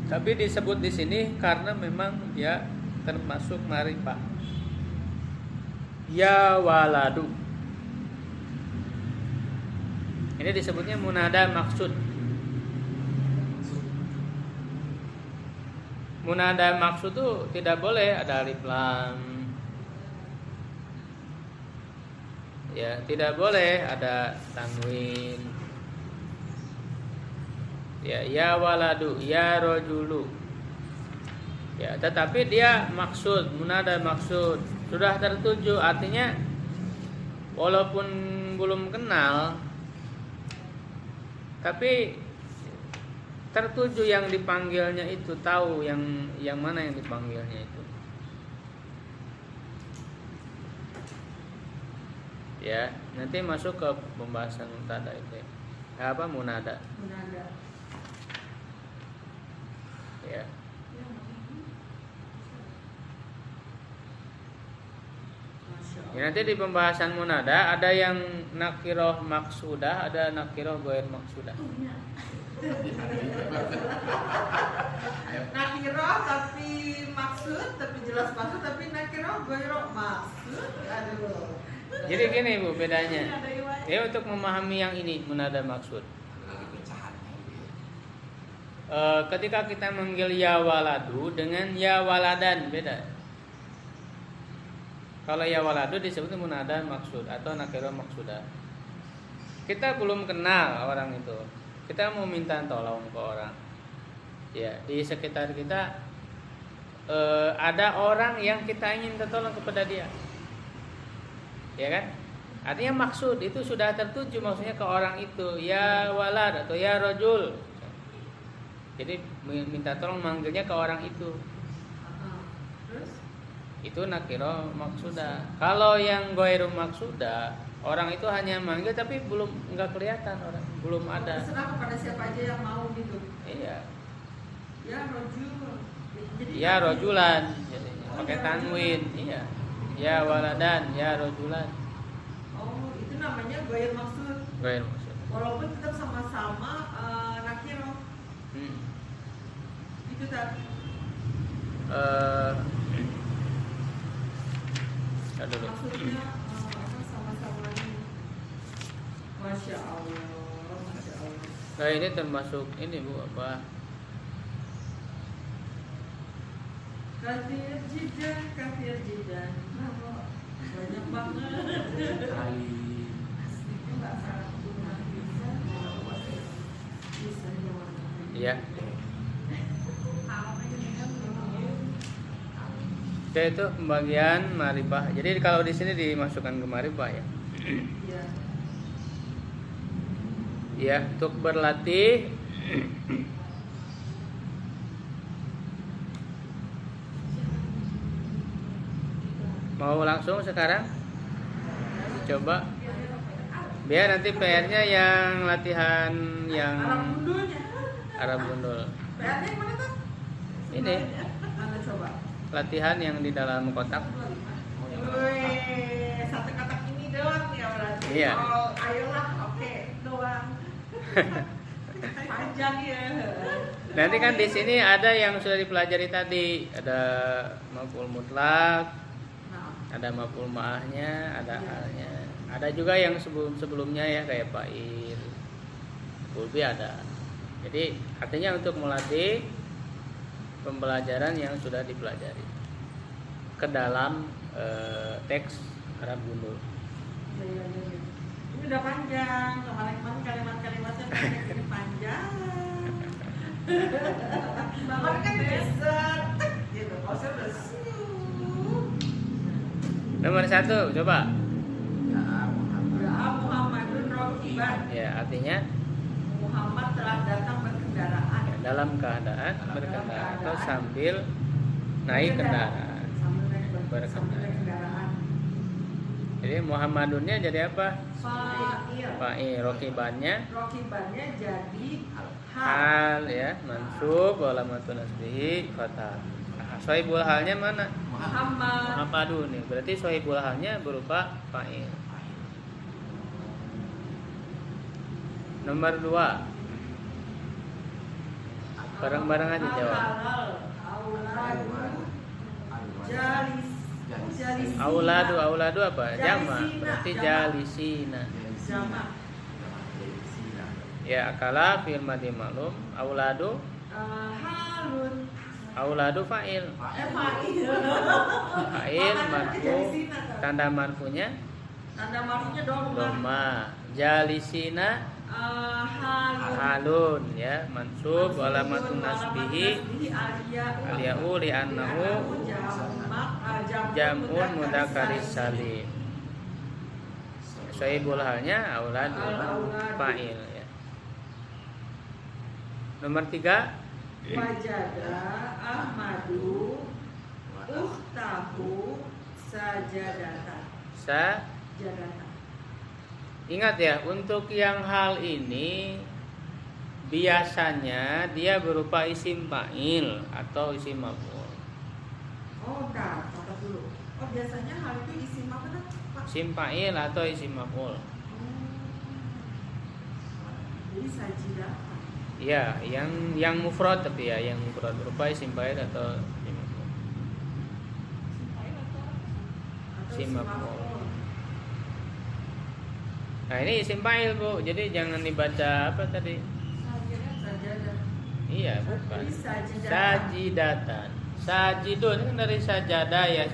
[SPEAKER 1] Tapi disebut di sini karena memang dia termasuk ma'rifah. Ya waladu. Ini disebutnya munada maksud. Munada maksud itu tidak boleh ada alif lam. Ya, tidak boleh ada tanwin. Ya waladu, ya rojulu. Ya, tetapi dia maksud, munada maksud, sudah tertuju, artinya walaupun belum kenal, tapi tertuju yang dipanggilnya itu, tahu yang mana yang dipanggilnya itu. Ya, nanti masuk ke pembahasan munada itu. Apa munada?
[SPEAKER 3] Munada.
[SPEAKER 1] Ya. Ya, nanti di pembahasan munada ada yang nakiroh maksudah, ada nakiroh goir maksudah.
[SPEAKER 3] Nakiroh tapi maksud, tapi jelas maksud, tapi nakiroh goiro maksud. Aduh.
[SPEAKER 1] Jadi gini Bu, bedanya. Ya, untuk memahami yang ini munada maksud. Ketika kita manggil ya waladu dengan ya waladan beda. Kalau ya waladu disebut munada maksud atau nakiro maksudah. Kita belum kenal orang itu, kita mau minta tolong ke orang. Ya, di sekitar kita ada orang yang kita ingin tolong kepada dia. Ya kan? Artinya maksud itu sudah tertuju, maksudnya ke orang itu, ya walad atau ya rajul. Jadi minta tolong manggilnya ke orang itu.
[SPEAKER 3] Terus?
[SPEAKER 1] Itu nakiro maksudah. Kalau yang goiru maksudah, orang itu hanya manggil tapi nggak kelihatan orang, belum ada.
[SPEAKER 3] Terserah kepada siapa aja yang mau gitu.
[SPEAKER 1] Iya.
[SPEAKER 3] Ya rojul. Jadi
[SPEAKER 1] Ya rojulan, jadinya pakai tanwin. Iya. Ya waladan, ya rojulan.
[SPEAKER 3] Oh, itu namanya goir maksud.
[SPEAKER 1] Goiru maksud.
[SPEAKER 3] Walaupun tetap sama-sama nakiro. Itu tadi.
[SPEAKER 1] Dulu.
[SPEAKER 3] Maksudnya sama-sama ini. Masya Allah, Masya Allah.
[SPEAKER 1] Nah, ini termasuk ini Bu apa?
[SPEAKER 3] Kafir jidan. Banyak banget.
[SPEAKER 1] Iya. Oke, itu pembagian ma'rifah. Jadi kalau di sini dimasukkan ke ma'rifah ya.
[SPEAKER 3] Iya.
[SPEAKER 1] Ya, untuk berlatih mau langsung sekarang coba biar nanti PR-nya yang latihan yang Arab gundul.
[SPEAKER 3] PR-nya yang mana tuh?
[SPEAKER 1] Ini
[SPEAKER 3] Mana coba?
[SPEAKER 1] latihan yang di dalam kotak.
[SPEAKER 3] Wih, satu kotak ini doang ya berarti.
[SPEAKER 1] Iya.
[SPEAKER 3] Oh, ayolah, oke, doang. Panjang ya.
[SPEAKER 1] Nanti kan di sini ada yang sudah dipelajari tadi, ada maf'ul mutlak, ada maf'ul ma'ahnya, ada halnya. Ada juga yang sebelumnya ya kayak fa'il, kulbi ada. Jadi artinya untuk melatih pembelajaran yang sudah dipelajari ke dalam teks Arab gundul.
[SPEAKER 3] Ya. Ini udah panjang, kemarin kalimat-kalimatnya panjang. Bapak kan bisa gitu, kalau saya udah
[SPEAKER 1] Nomor 1 coba.
[SPEAKER 3] Ya Muhammadun Rokiban.
[SPEAKER 1] Ya artinya
[SPEAKER 3] Muhammad telah datang berkendaraan.
[SPEAKER 1] dalam keadaan berkendara atau sambil naik kendaraan.
[SPEAKER 3] Sambil naik kendaraan.
[SPEAKER 1] Jadi Muhammadunnya jadi apa?
[SPEAKER 3] Fa'il.
[SPEAKER 1] Fa'il. Rokibannya
[SPEAKER 3] Rokibannya jadi
[SPEAKER 1] hal ya, mansub walamatun nasbihi fathah. Sohibul halnya mana?
[SPEAKER 3] Muhammad.
[SPEAKER 1] Muhammadun nih. Berarti sohibul halnya berupa fa'il. Nomor 2. Bareng-bareng aja jawab. Auladu apa? Jama. Berarti jalisina.
[SPEAKER 3] Jama.
[SPEAKER 1] Ya, akala fi'il madhi ma'lum. Auladu
[SPEAKER 3] Halun.
[SPEAKER 1] auladu fa'il.
[SPEAKER 3] Fa'il.
[SPEAKER 1] Fa'il marfu. Tanda marfunya
[SPEAKER 3] Tanda marfunya doma.
[SPEAKER 1] doma. Jalisina
[SPEAKER 3] Halun.
[SPEAKER 1] halun ya, mansub walamatun nasbihi aliya'u li'annahu jam'un mudzakkar salim. Sahibul halnya auladul fa'il ya. Nomor 3
[SPEAKER 3] Wajada Ahmadu Ukhtahu Sajadatan. Sajadatan.
[SPEAKER 1] Ingat ya, untuk yang hal ini biasanya dia berupa isim fa'il atau isim maf'ul.
[SPEAKER 3] Oh, enggak, kata dulu. Oh, biasanya hal itu isim apa kan, Pak?
[SPEAKER 1] Isim fa'il atau isim maf'ul.
[SPEAKER 3] Jadi sajidatan.
[SPEAKER 1] Iya, yang mufrad tapi ya, yang mufrad berupa isim fa'il atau isim maf'ul. Isim maf'ul. Nah, ini isim fa'il, Bu. Jadi jangan dibaca apa tadi?
[SPEAKER 3] Sajadah.
[SPEAKER 1] Iya, bukan.
[SPEAKER 3] Jadi sajidatan.
[SPEAKER 1] Sajidatan. Sajidun kan dari sajadah ya,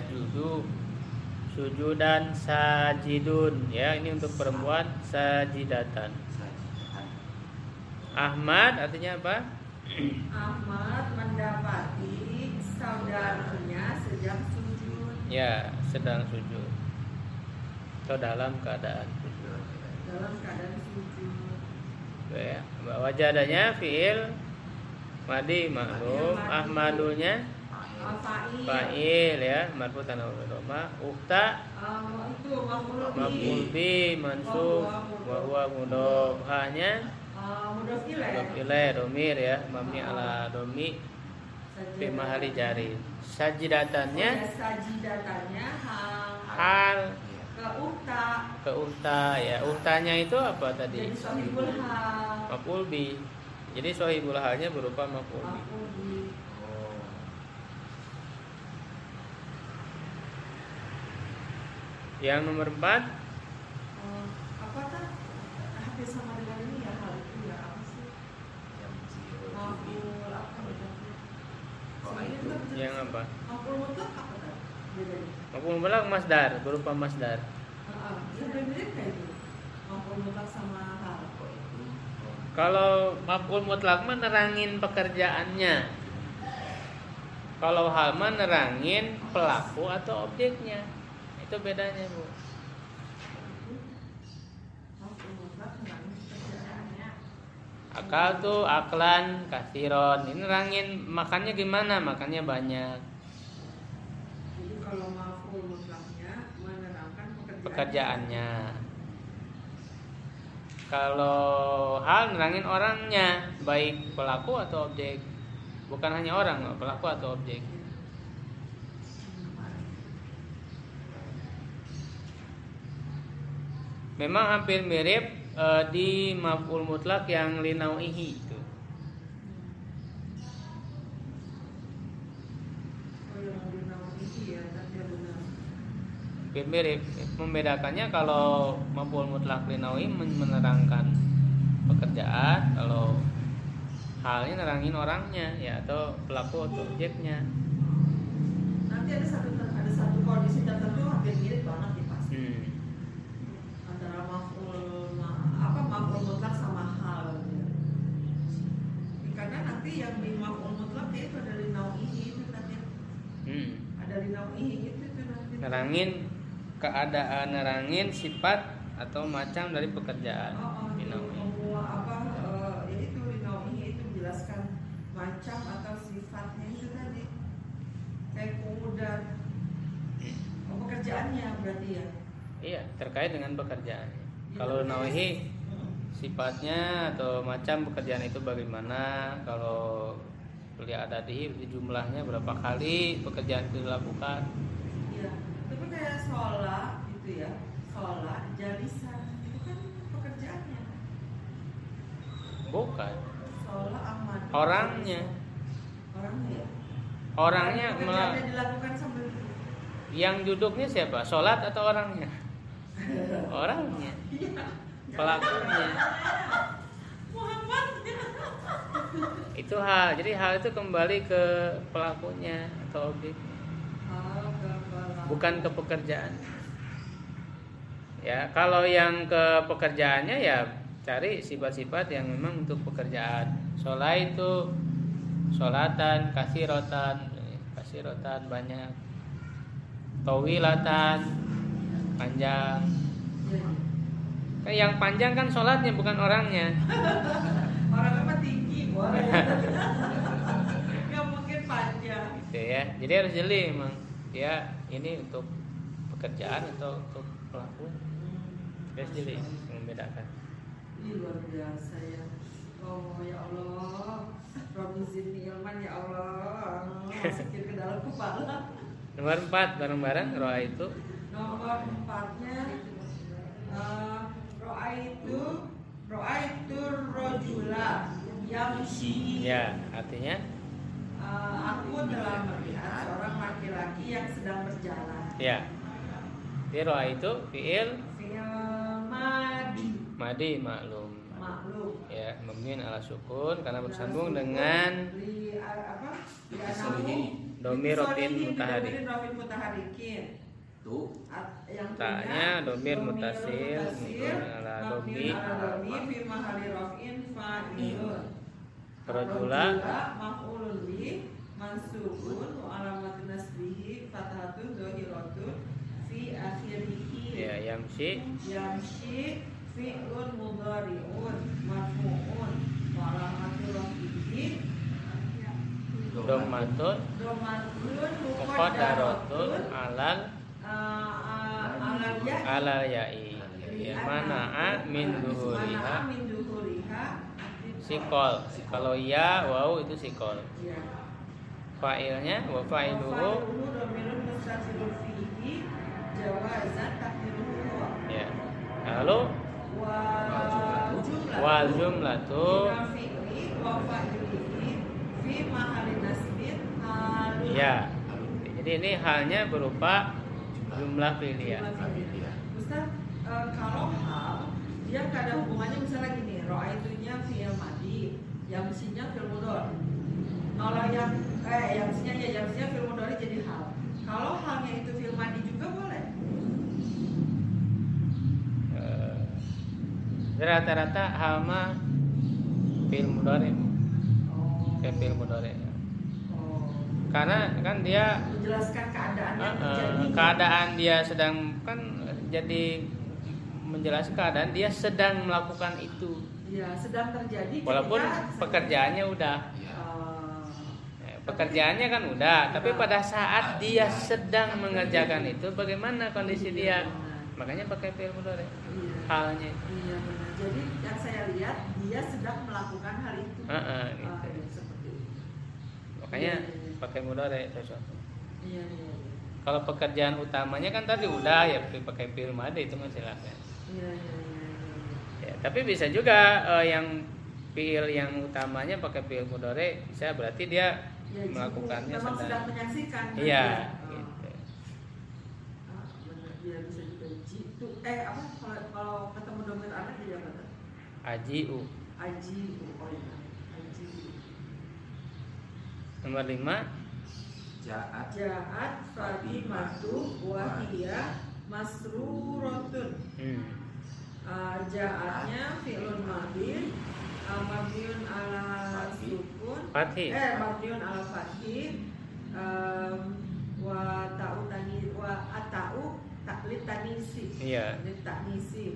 [SPEAKER 1] sujudan sajidun ya, ini untuk perempuan sajidatan. Ahmad artinya apa?
[SPEAKER 3] Ahmad mendapati saudaranya sedang sujud.
[SPEAKER 1] Ya, sedang sujud atau dalam keadaan sujud.
[SPEAKER 3] Dalam keadaan sujud.
[SPEAKER 1] Ya, wajadanya fiil madi ma'lum, ahmadunya fa'il ya, marfu tanawul doma, ukta
[SPEAKER 3] Itu
[SPEAKER 1] maf'ul bi mansub wa huwa mudhof, hanya
[SPEAKER 3] mudhof
[SPEAKER 1] mudhof
[SPEAKER 3] ilaih.
[SPEAKER 1] ilaih domir ya, mabni ala domi fi mahalli jari. Sajidatannya
[SPEAKER 3] Sajidatannya
[SPEAKER 1] hal
[SPEAKER 3] ke ukta.
[SPEAKER 1] ke ukta ya, uktanya itu apa tadi?
[SPEAKER 3] Jadi sahibul hal.
[SPEAKER 1] Maf'ul bi. Jadi sahibul halnya berupa maf'ul bi.
[SPEAKER 3] Maf'ul bi.
[SPEAKER 1] Yang nomor 4
[SPEAKER 3] Apa kan hampir sama dengan ini ya, hal itu ya, apa sih? Maf'ul apa bedanya?
[SPEAKER 1] yang apa?
[SPEAKER 3] Maf'ul mutlak apa kan bedanya?
[SPEAKER 1] Maf'ul mutlak masdar, berupa masdar.
[SPEAKER 3] Ya mirip kayak itu. Maf'ul mutlak sama hal.
[SPEAKER 1] Kalau maf'ul mutlak mah nerangin pekerjaannya. Kalau hal mah nerangin pelaku atau objeknya. Itu bedanya, Bu.
[SPEAKER 3] Maf'ul mutlak dengan pekerjaannya.
[SPEAKER 1] Akal tuh aklan kasiron. Ini nerangin makannya gimana? Makannya banyak.
[SPEAKER 3] Jadi kalau maf'ul mutlaknya menerangkan
[SPEAKER 1] Pekerjaannya. Kalau hal nerangin orangnya, baik pelaku atau objek. Bukan hanya orang, pelaku atau objek. Memang hampir mirip di maf'ul mutlak yang linauihi itu. Hampir mirip. Membedakannya kalau maf'ul mutlak linawi menerangkan pekerjaan, kalau halnya nerangin orangnya ya, atau pelaku atau objeknya.
[SPEAKER 3] Nanti ada satu kondisi tertentu hampir mirip banget nih pasti. Antara maf'ul mutlak sama hal gitu. Karena nanti yang di maf'ul mutlak itu ada linauihi itu nanti. Ada linauihi itu nanti.
[SPEAKER 1] Nerangin keadaan, nerangin sifat atau macam dari pekerjaan.
[SPEAKER 3] Yaitu linauihi itu menjelaskan macam atau sifatnya itu tadi. Kayak kemudian pekerjaannya berarti ya.
[SPEAKER 1] Iya, terkait dengan pekerjaan. Kalau nawahi sifatnya atau macam pekerjaan itu bagaimana, kalau lihat adadi jumlahnya berapa kali pekerjaan itu dilakukan.
[SPEAKER 3] Iya, tapi kayak sholat gitu ya, sholat jalisan itu kan pekerjaannya.
[SPEAKER 1] Bukan.
[SPEAKER 3] Sholat aman.
[SPEAKER 1] Orangnya.
[SPEAKER 3] Orangnya ya.
[SPEAKER 1] Orangnya
[SPEAKER 3] pekerjaannya dilakukan sambil
[SPEAKER 1] yang duduknya siapa? Sholat atau orangnya? Orangnya. Pelakunya.
[SPEAKER 3] Muhammad.
[SPEAKER 1] Itu hal. Jadi hal itu kembali ke pelakunya atau objeknya. Bukan ke pekerjaan. Ya, kalau yang ke pekerjaannya ya cari sifat-sifat yang memang untuk pekerjaan. Sholat itu sholatan, kasirotan banyak, tawilatan panjang. Yang panjang kan sholatnya bukan orangnya.
[SPEAKER 3] Orang apa tinggi boleh. Nggak mungkin panjang.
[SPEAKER 1] Gitu ya. Jadi harus jeli emang. Ya ini untuk pekerjaan atau untuk pelaku. Harus jeli membedakan.
[SPEAKER 3] Ini luar biasa ya. Oh ya Allah. Rabbi zidni ilman ya Allah. Masukin ke dalam kepala.
[SPEAKER 1] Nomor 4 bareng-bareng roa itu.
[SPEAKER 3] Nomor 4-nya roa itu rojula yamshi.
[SPEAKER 1] Ya, artinya
[SPEAKER 3] Aku telah melihat seorang laki-laki yang sedang berjalan.
[SPEAKER 1] ya. Jadi roa itu fiil madi maklum. Ya, mabniun ala sukun karena bersambung dengan domir rotin mutaharikin.
[SPEAKER 2] Tuh.
[SPEAKER 1] Taknya domir mutasil ala domi.
[SPEAKER 3] Fi mahali raf'in fa'ilun.
[SPEAKER 1] Rojula
[SPEAKER 3] maf'ulun bi mansubun wa alamatun nasbihi fathatun dhahiratun fi akhirih.
[SPEAKER 1] Ya, yamshi fi'lun mudhari'un marfu'un wa alamatun raf'ihi domatun muqaddaratun alal ya'i. Ya, mana'a min duhuriha sikol. Kalau ya waw itu sikol. Fa'ilnya wa fa'iluhu ya. Lalu wal jumlatu ya. Jadi ini halnya berupa jumlah fi'liyah.
[SPEAKER 3] Ustaz, kalau hal dia nggak ada hubungannya, misalnya gini, ro'aitunya fi'il madi, yang mestinya fi'il mudhari. Kalau yang mestinya fi'il mudhari jadi hal. Kalau halnya itu fi'il madi juga boleh.
[SPEAKER 1] Rata-rata hal mah fi'il mudhari. Kayak fi'il mudhari. Karena kan dia
[SPEAKER 3] Menjelaskan keadaan yang terjadi.
[SPEAKER 1] keadaan dia sedang kan jadi menjelaskan keadaan dia sedang melakukan itu.
[SPEAKER 3] Ya, sedang terjadi.
[SPEAKER 1] Walaupun
[SPEAKER 3] ketika
[SPEAKER 1] pekerjaannya udah. Pekerjaannya kan udah, tapi pada saat dia sedang mengerjakan itu bagaimana kondisi dia? Makanya pakai fi'il mudhari. Halnya.
[SPEAKER 3] Iya benar. Jadi yang saya lihat dia sedang melakukan hal itu.
[SPEAKER 1] Gitu.
[SPEAKER 3] Seperti itu.
[SPEAKER 1] Makanya pakai mudhari cocok.
[SPEAKER 3] Iya.
[SPEAKER 1] Kalau pekerjaan utamanya kan tadi udah ya pakai fi'il madi itu masih silakan.
[SPEAKER 3] Iya.
[SPEAKER 1] Ya, tapi bisa juga yang fi'il yang utamanya pakai fi'il mudhari bisa berarti dia
[SPEAKER 3] Ya,
[SPEAKER 1] melakukannya
[SPEAKER 3] memang sedang menyaksikan.
[SPEAKER 1] Iya.
[SPEAKER 3] Gitu. Benar, dia bisa juga jitu. Kalau ketemu domir anak jadi apa tuh?
[SPEAKER 1] Aji'u.
[SPEAKER 3] Aji. Aji.
[SPEAKER 1] Nomor 5
[SPEAKER 3] Ja'at Fatimatu wa hiya masruratun. Ja'atnya fi'lun madin mabniun ala sukun mabniun ala fathih wa ta'u tani wa ata'u taklid tanisi.
[SPEAKER 1] Iya.
[SPEAKER 3] Tanisi.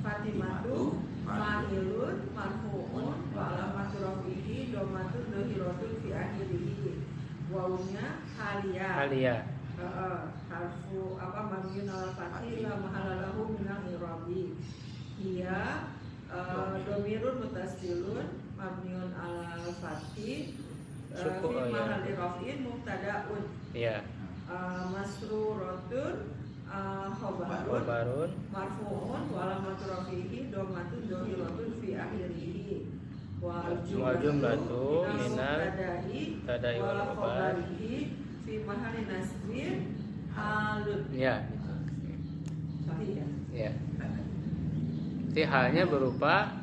[SPEAKER 3] Fatimatu ma'ilun marfu'un wa alamatu rafihi domatun dhahiratun fi akhirih. Wawunya halia. Harfu mabniun ala fathih la mahala lahu minal i'rabi. Hiya domirun mutasilun mabniun ala fathih fi mahalli raf'in mubtada'un.
[SPEAKER 1] Iya.
[SPEAKER 3] Masruratun khabarun marfu'un wa alamatu rafihi dhammatun dhahiratun fi akhirih. Wal jumlatu minal mubtada'i wal khabarihi fi mahalli nasbin halun.
[SPEAKER 1] Ya.
[SPEAKER 3] Sahih ya?
[SPEAKER 1] Ya. Jadi halnya berupa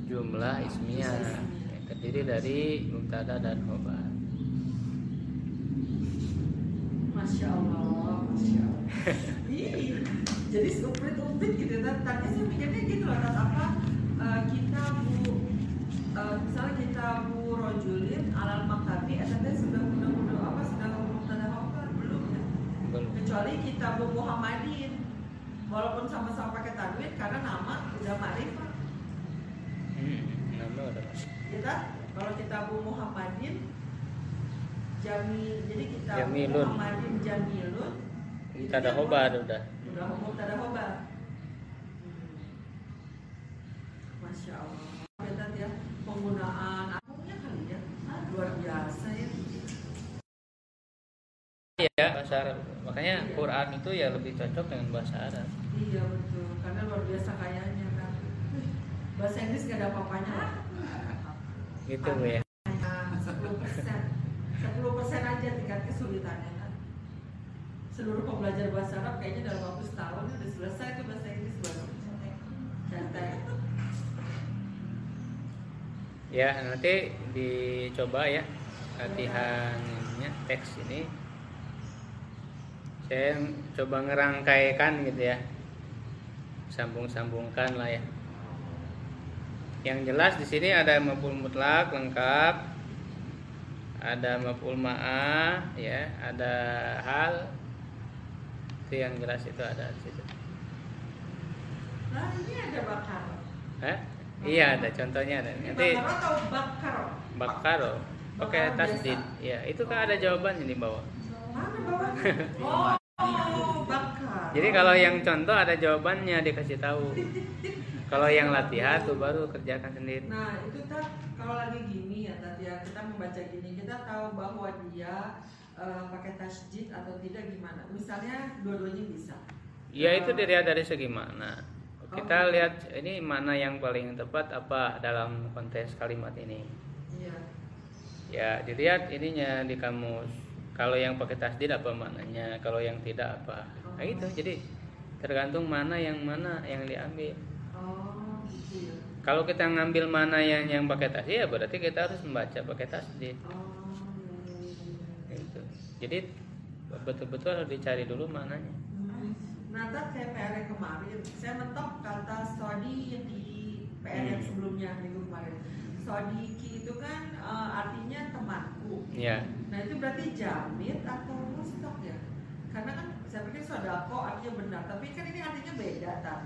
[SPEAKER 1] jumlah ismiyah yang terdiri dari mubtada dan khabar.
[SPEAKER 3] Masya Allah. Iya. Jadi uprit gitu. Tadi saya mikirnya gitu loh. Misalnya kita bu rojulin alal maktabi, tadi sudah mubtada khabar belum ya? Kecuali kita bu Muhammadin. Walaupun sama-sama pakai Jamil karena nama udah ma'rifat.
[SPEAKER 1] Nama udah.
[SPEAKER 3] Kita kalau kita Abu Muhammadin Jamil, jadi kita Abu
[SPEAKER 1] Jamilun.
[SPEAKER 3] Muhammadin Jamilun.
[SPEAKER 1] Kita ada khobar udah.
[SPEAKER 3] Udah mubtada khobar. Masya Allah. Betul ya, penggunaan akunya kali ya luar biasa ya.
[SPEAKER 1] Iya, bahasa Arab. Makanya Quran itu ya lebih cocok dengan bahasa Arab.
[SPEAKER 3] Iya betul, karena luar biasa kayanya kan. Bahasa Inggris gak ada apa-apanya.
[SPEAKER 1] Gitu ya.
[SPEAKER 3] Hanya 10% aja tingkat kesulitannya kan. Seluruh pembelajar bahasa Arab kayaknya dalam waktu setahun udah selesai ke bahasa Inggris baru. Santai.
[SPEAKER 1] Ya, nanti dicoba ya latihannya teks ini. Saya coba ngerangkaikan gitu ya. Sambung-sambungkan lah ya. Yang jelas di sini ada maf'ul mutlak lengkap. Ada maf'ul ma'ah ya, ada hal. Itu yang jelas itu ada di situ.
[SPEAKER 3] Nah ini ada bakar.
[SPEAKER 1] Iya, ada contohnya ada. Nanti
[SPEAKER 3] Bakar atau bakar?
[SPEAKER 1] bakaro pakai
[SPEAKER 3] Bakar
[SPEAKER 1] tasdid.
[SPEAKER 3] biasa.
[SPEAKER 1] Ya, itu kan ada jawabannya di bawah.
[SPEAKER 3] Mana bawahnya? Oh, bakar.
[SPEAKER 1] Jadi kalau yang contoh ada jawabannya dikasih tahu. Kalau yang latihan tuh baru kerjakan sendiri.
[SPEAKER 3] Nah itu kan kalau lagi gini ya tadi ya kita membaca gini kita tahu bahwa dia pakai tasdid atau tidak gimana. Misalnya dua-duanya bisa.
[SPEAKER 1] Ya itu dilihat dari segi mana. Kita lihat ini mana yang paling tepat apa dalam konteks kalimat ini.
[SPEAKER 3] Iya.
[SPEAKER 1] Ya dilihat ininya di kamus. Kalau yang pakai tasdid apa maknanya, kalau yang tidak apa. Nah itu jadi tergantung mana yang diambil.
[SPEAKER 3] Oh gitu ya.
[SPEAKER 1] Kalau kita ngambil mana yang pakai tasdid ya berarti kita harus membaca pakai tasdid.
[SPEAKER 3] Oh iya.
[SPEAKER 1] Gitu. Jadi betul-betul harus dicari dulu mananya.
[SPEAKER 3] Nah, kayak PR yang kemarin, saya mentok kata Sodi yang di PR yang sebelumnya minggu kemarin. Sodiki itu kan artinya temanku.
[SPEAKER 1] Ya.
[SPEAKER 3] Nah itu berarti jamit atau mustok ya? Karena kan saya pikir sodako artinya benar, tapi kan ini artinya beda kan.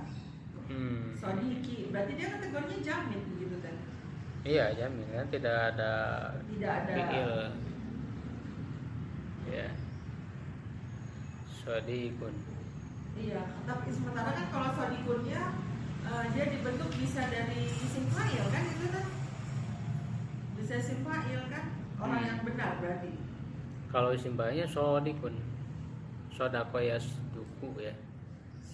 [SPEAKER 3] Sodiki, berarti dia kategorinya jamit begitu kan?
[SPEAKER 1] Iya, jamin kan tidak ada fi'il. Ya. Sodikun.
[SPEAKER 3] Iya, tapi sementara kan kalau sodikunnya dia dibentuk bisa dari isim fa'il kan itu kan? Bisa isim fa'il kan? Orang yang benar berarti.
[SPEAKER 1] Kalau isim fa'ilnya sodikun. Sodako ya duku ya.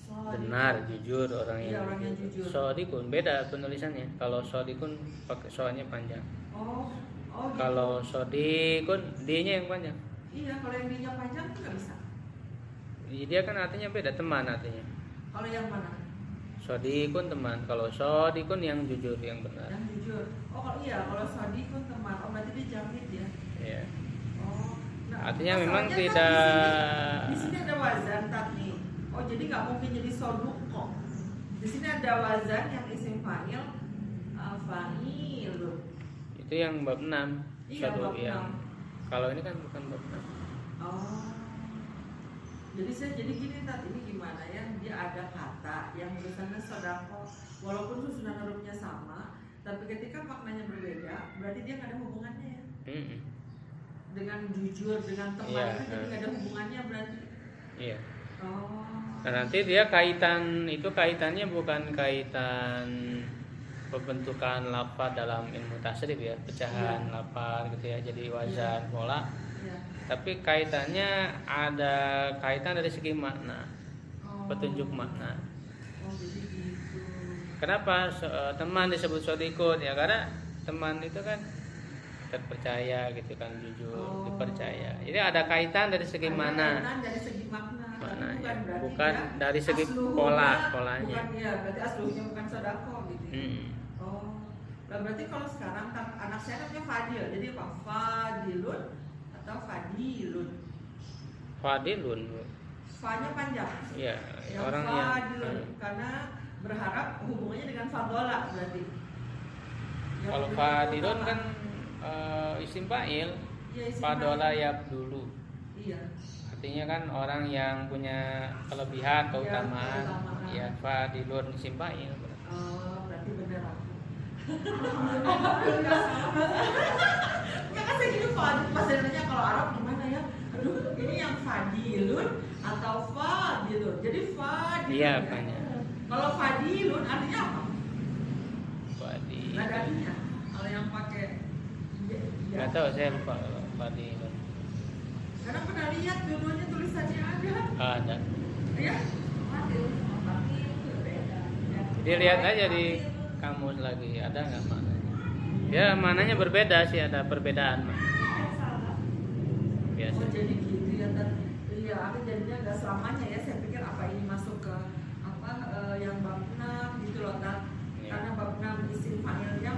[SPEAKER 1] Benar, jujur orang
[SPEAKER 3] Iya,
[SPEAKER 1] yang
[SPEAKER 3] orang yang jujur.
[SPEAKER 1] Sodikun beda penulisannya. Kalau sodikun pakai soalnya panjang.
[SPEAKER 3] Oh gitu.
[SPEAKER 1] Kalau sodikun D-nya yang panjang.
[SPEAKER 3] Iya, kalau yang dinya panjang tuh nggak bisa.
[SPEAKER 1] Dia kan artinya beda, teman artinya.
[SPEAKER 3] Kalau yang mana?
[SPEAKER 1] Sodikun teman. Kalau sodikun yang jujur, yang benar.
[SPEAKER 3] Yang jujur. Oh kalau iya, kalau sodikun teman. Oh berarti dia jamit ya.
[SPEAKER 1] Iya.
[SPEAKER 3] Oh. Nah,
[SPEAKER 1] Artinya memang
[SPEAKER 3] masalahnya
[SPEAKER 1] tidak.
[SPEAKER 3] Kan di sini ada wazan tadi. Oh jadi nggak mungkin jadi soduko. Di sini ada wazan yang isim fa'il, fa'ilun.
[SPEAKER 1] Itu yang bab 6.
[SPEAKER 3] Iya, bab 6.
[SPEAKER 1] Kalau ini kan bukan bab 6.
[SPEAKER 3] Oh. Jadi saya jadi gini tadi ini gimana ya? Dia ada kata yang tulisannya sodako, walaupun susunan hurufnya sama, tapi ketika maknanya berbeda, berarti dia nggak ada hubungannya ya. Dengan jujur, dengan teman
[SPEAKER 1] Iya,
[SPEAKER 3] itu jadi nggak ada hubungannya berarti.
[SPEAKER 1] Iya.
[SPEAKER 3] Oh.
[SPEAKER 1] Nah, nanti dia kaitannya bukan kaitan pembentukan lafaz dalam ilmu tasrif ya, pecahan lafaz gitu ya, jadi wazan pola.
[SPEAKER 3] Iya.
[SPEAKER 1] Tapi kaitannya ada kaitan dari segi makna, petunjuk makna.
[SPEAKER 3] Oh jadi gitu.
[SPEAKER 1] Kenapa teman disebut sodikun ya? Karena teman itu kan terpercaya gitu kan, jujur, dipercaya. Jadi ada kaitan dari segi mana?
[SPEAKER 3] Kaitan dari segi makna.
[SPEAKER 1] Maknanya,
[SPEAKER 3] Berarti
[SPEAKER 1] bukan
[SPEAKER 3] dia
[SPEAKER 1] dari segi
[SPEAKER 3] aslunya
[SPEAKER 1] polanya.
[SPEAKER 3] Bukan ya, berarti aslunya bukan sodako gitu. Oh. Nah, berarti kalau sekarang anak saya namanya Fadil, jadi apa? Fadilun atau Fadilun?
[SPEAKER 1] Fadilun.
[SPEAKER 3] Fa-nya panjang.
[SPEAKER 1] Iya,
[SPEAKER 3] Yang
[SPEAKER 1] orang
[SPEAKER 3] Fadilun
[SPEAKER 1] yang
[SPEAKER 3] karena berharap hubungannya dengan fadola berarti. Yang
[SPEAKER 1] kalau
[SPEAKER 3] kedua
[SPEAKER 1] Fadilun
[SPEAKER 3] apa?
[SPEAKER 1] kan isim fa'il.
[SPEAKER 3] Iya, isim
[SPEAKER 1] Fadola
[SPEAKER 3] fa'il.
[SPEAKER 1] yabdulu.
[SPEAKER 3] Iya.
[SPEAKER 1] Artinya kan orang yang punya kelebihan, keutamaan. Ya fadilun isim fa'il.
[SPEAKER 3] Oh, berarti benar aku.
[SPEAKER 4] Alhamdulillah.
[SPEAKER 3] Ya kan saya gitu Fadil, pas saya nanya kalau Arab gimana ya? Aduh, ini yang Fadilun atau Fadilun. Jadi Fadilun.
[SPEAKER 1] Iya,
[SPEAKER 3] ya.
[SPEAKER 1] apanya?
[SPEAKER 3] Kalau Fadilun artinya apa?
[SPEAKER 1] Fadi.
[SPEAKER 3] Nggak ada artinya. Kalau yang pakai
[SPEAKER 1] Nggak tahu, saya lupa kalau fadilun.
[SPEAKER 3] Karena pernah lihat dulunya tulisannya ada.
[SPEAKER 1] Ada.
[SPEAKER 3] Ya.
[SPEAKER 4] Fadil sama Fadil berbeda. Ya.
[SPEAKER 1] Jadi lihat aja di kamus lagi ada nggak maknanya? Ya maknanya berbeda sih, ada perbedaan.
[SPEAKER 4] Salah.
[SPEAKER 1] Biasa.
[SPEAKER 3] Oh jadi gitu ya. Iya, aku jadinya nggak selamanya ya. Saya pikir apa ini masuk ke apa yang bab 6 gitu loh, Tan.
[SPEAKER 1] Iya.
[SPEAKER 3] Karena bab 6 isim fa'ilnya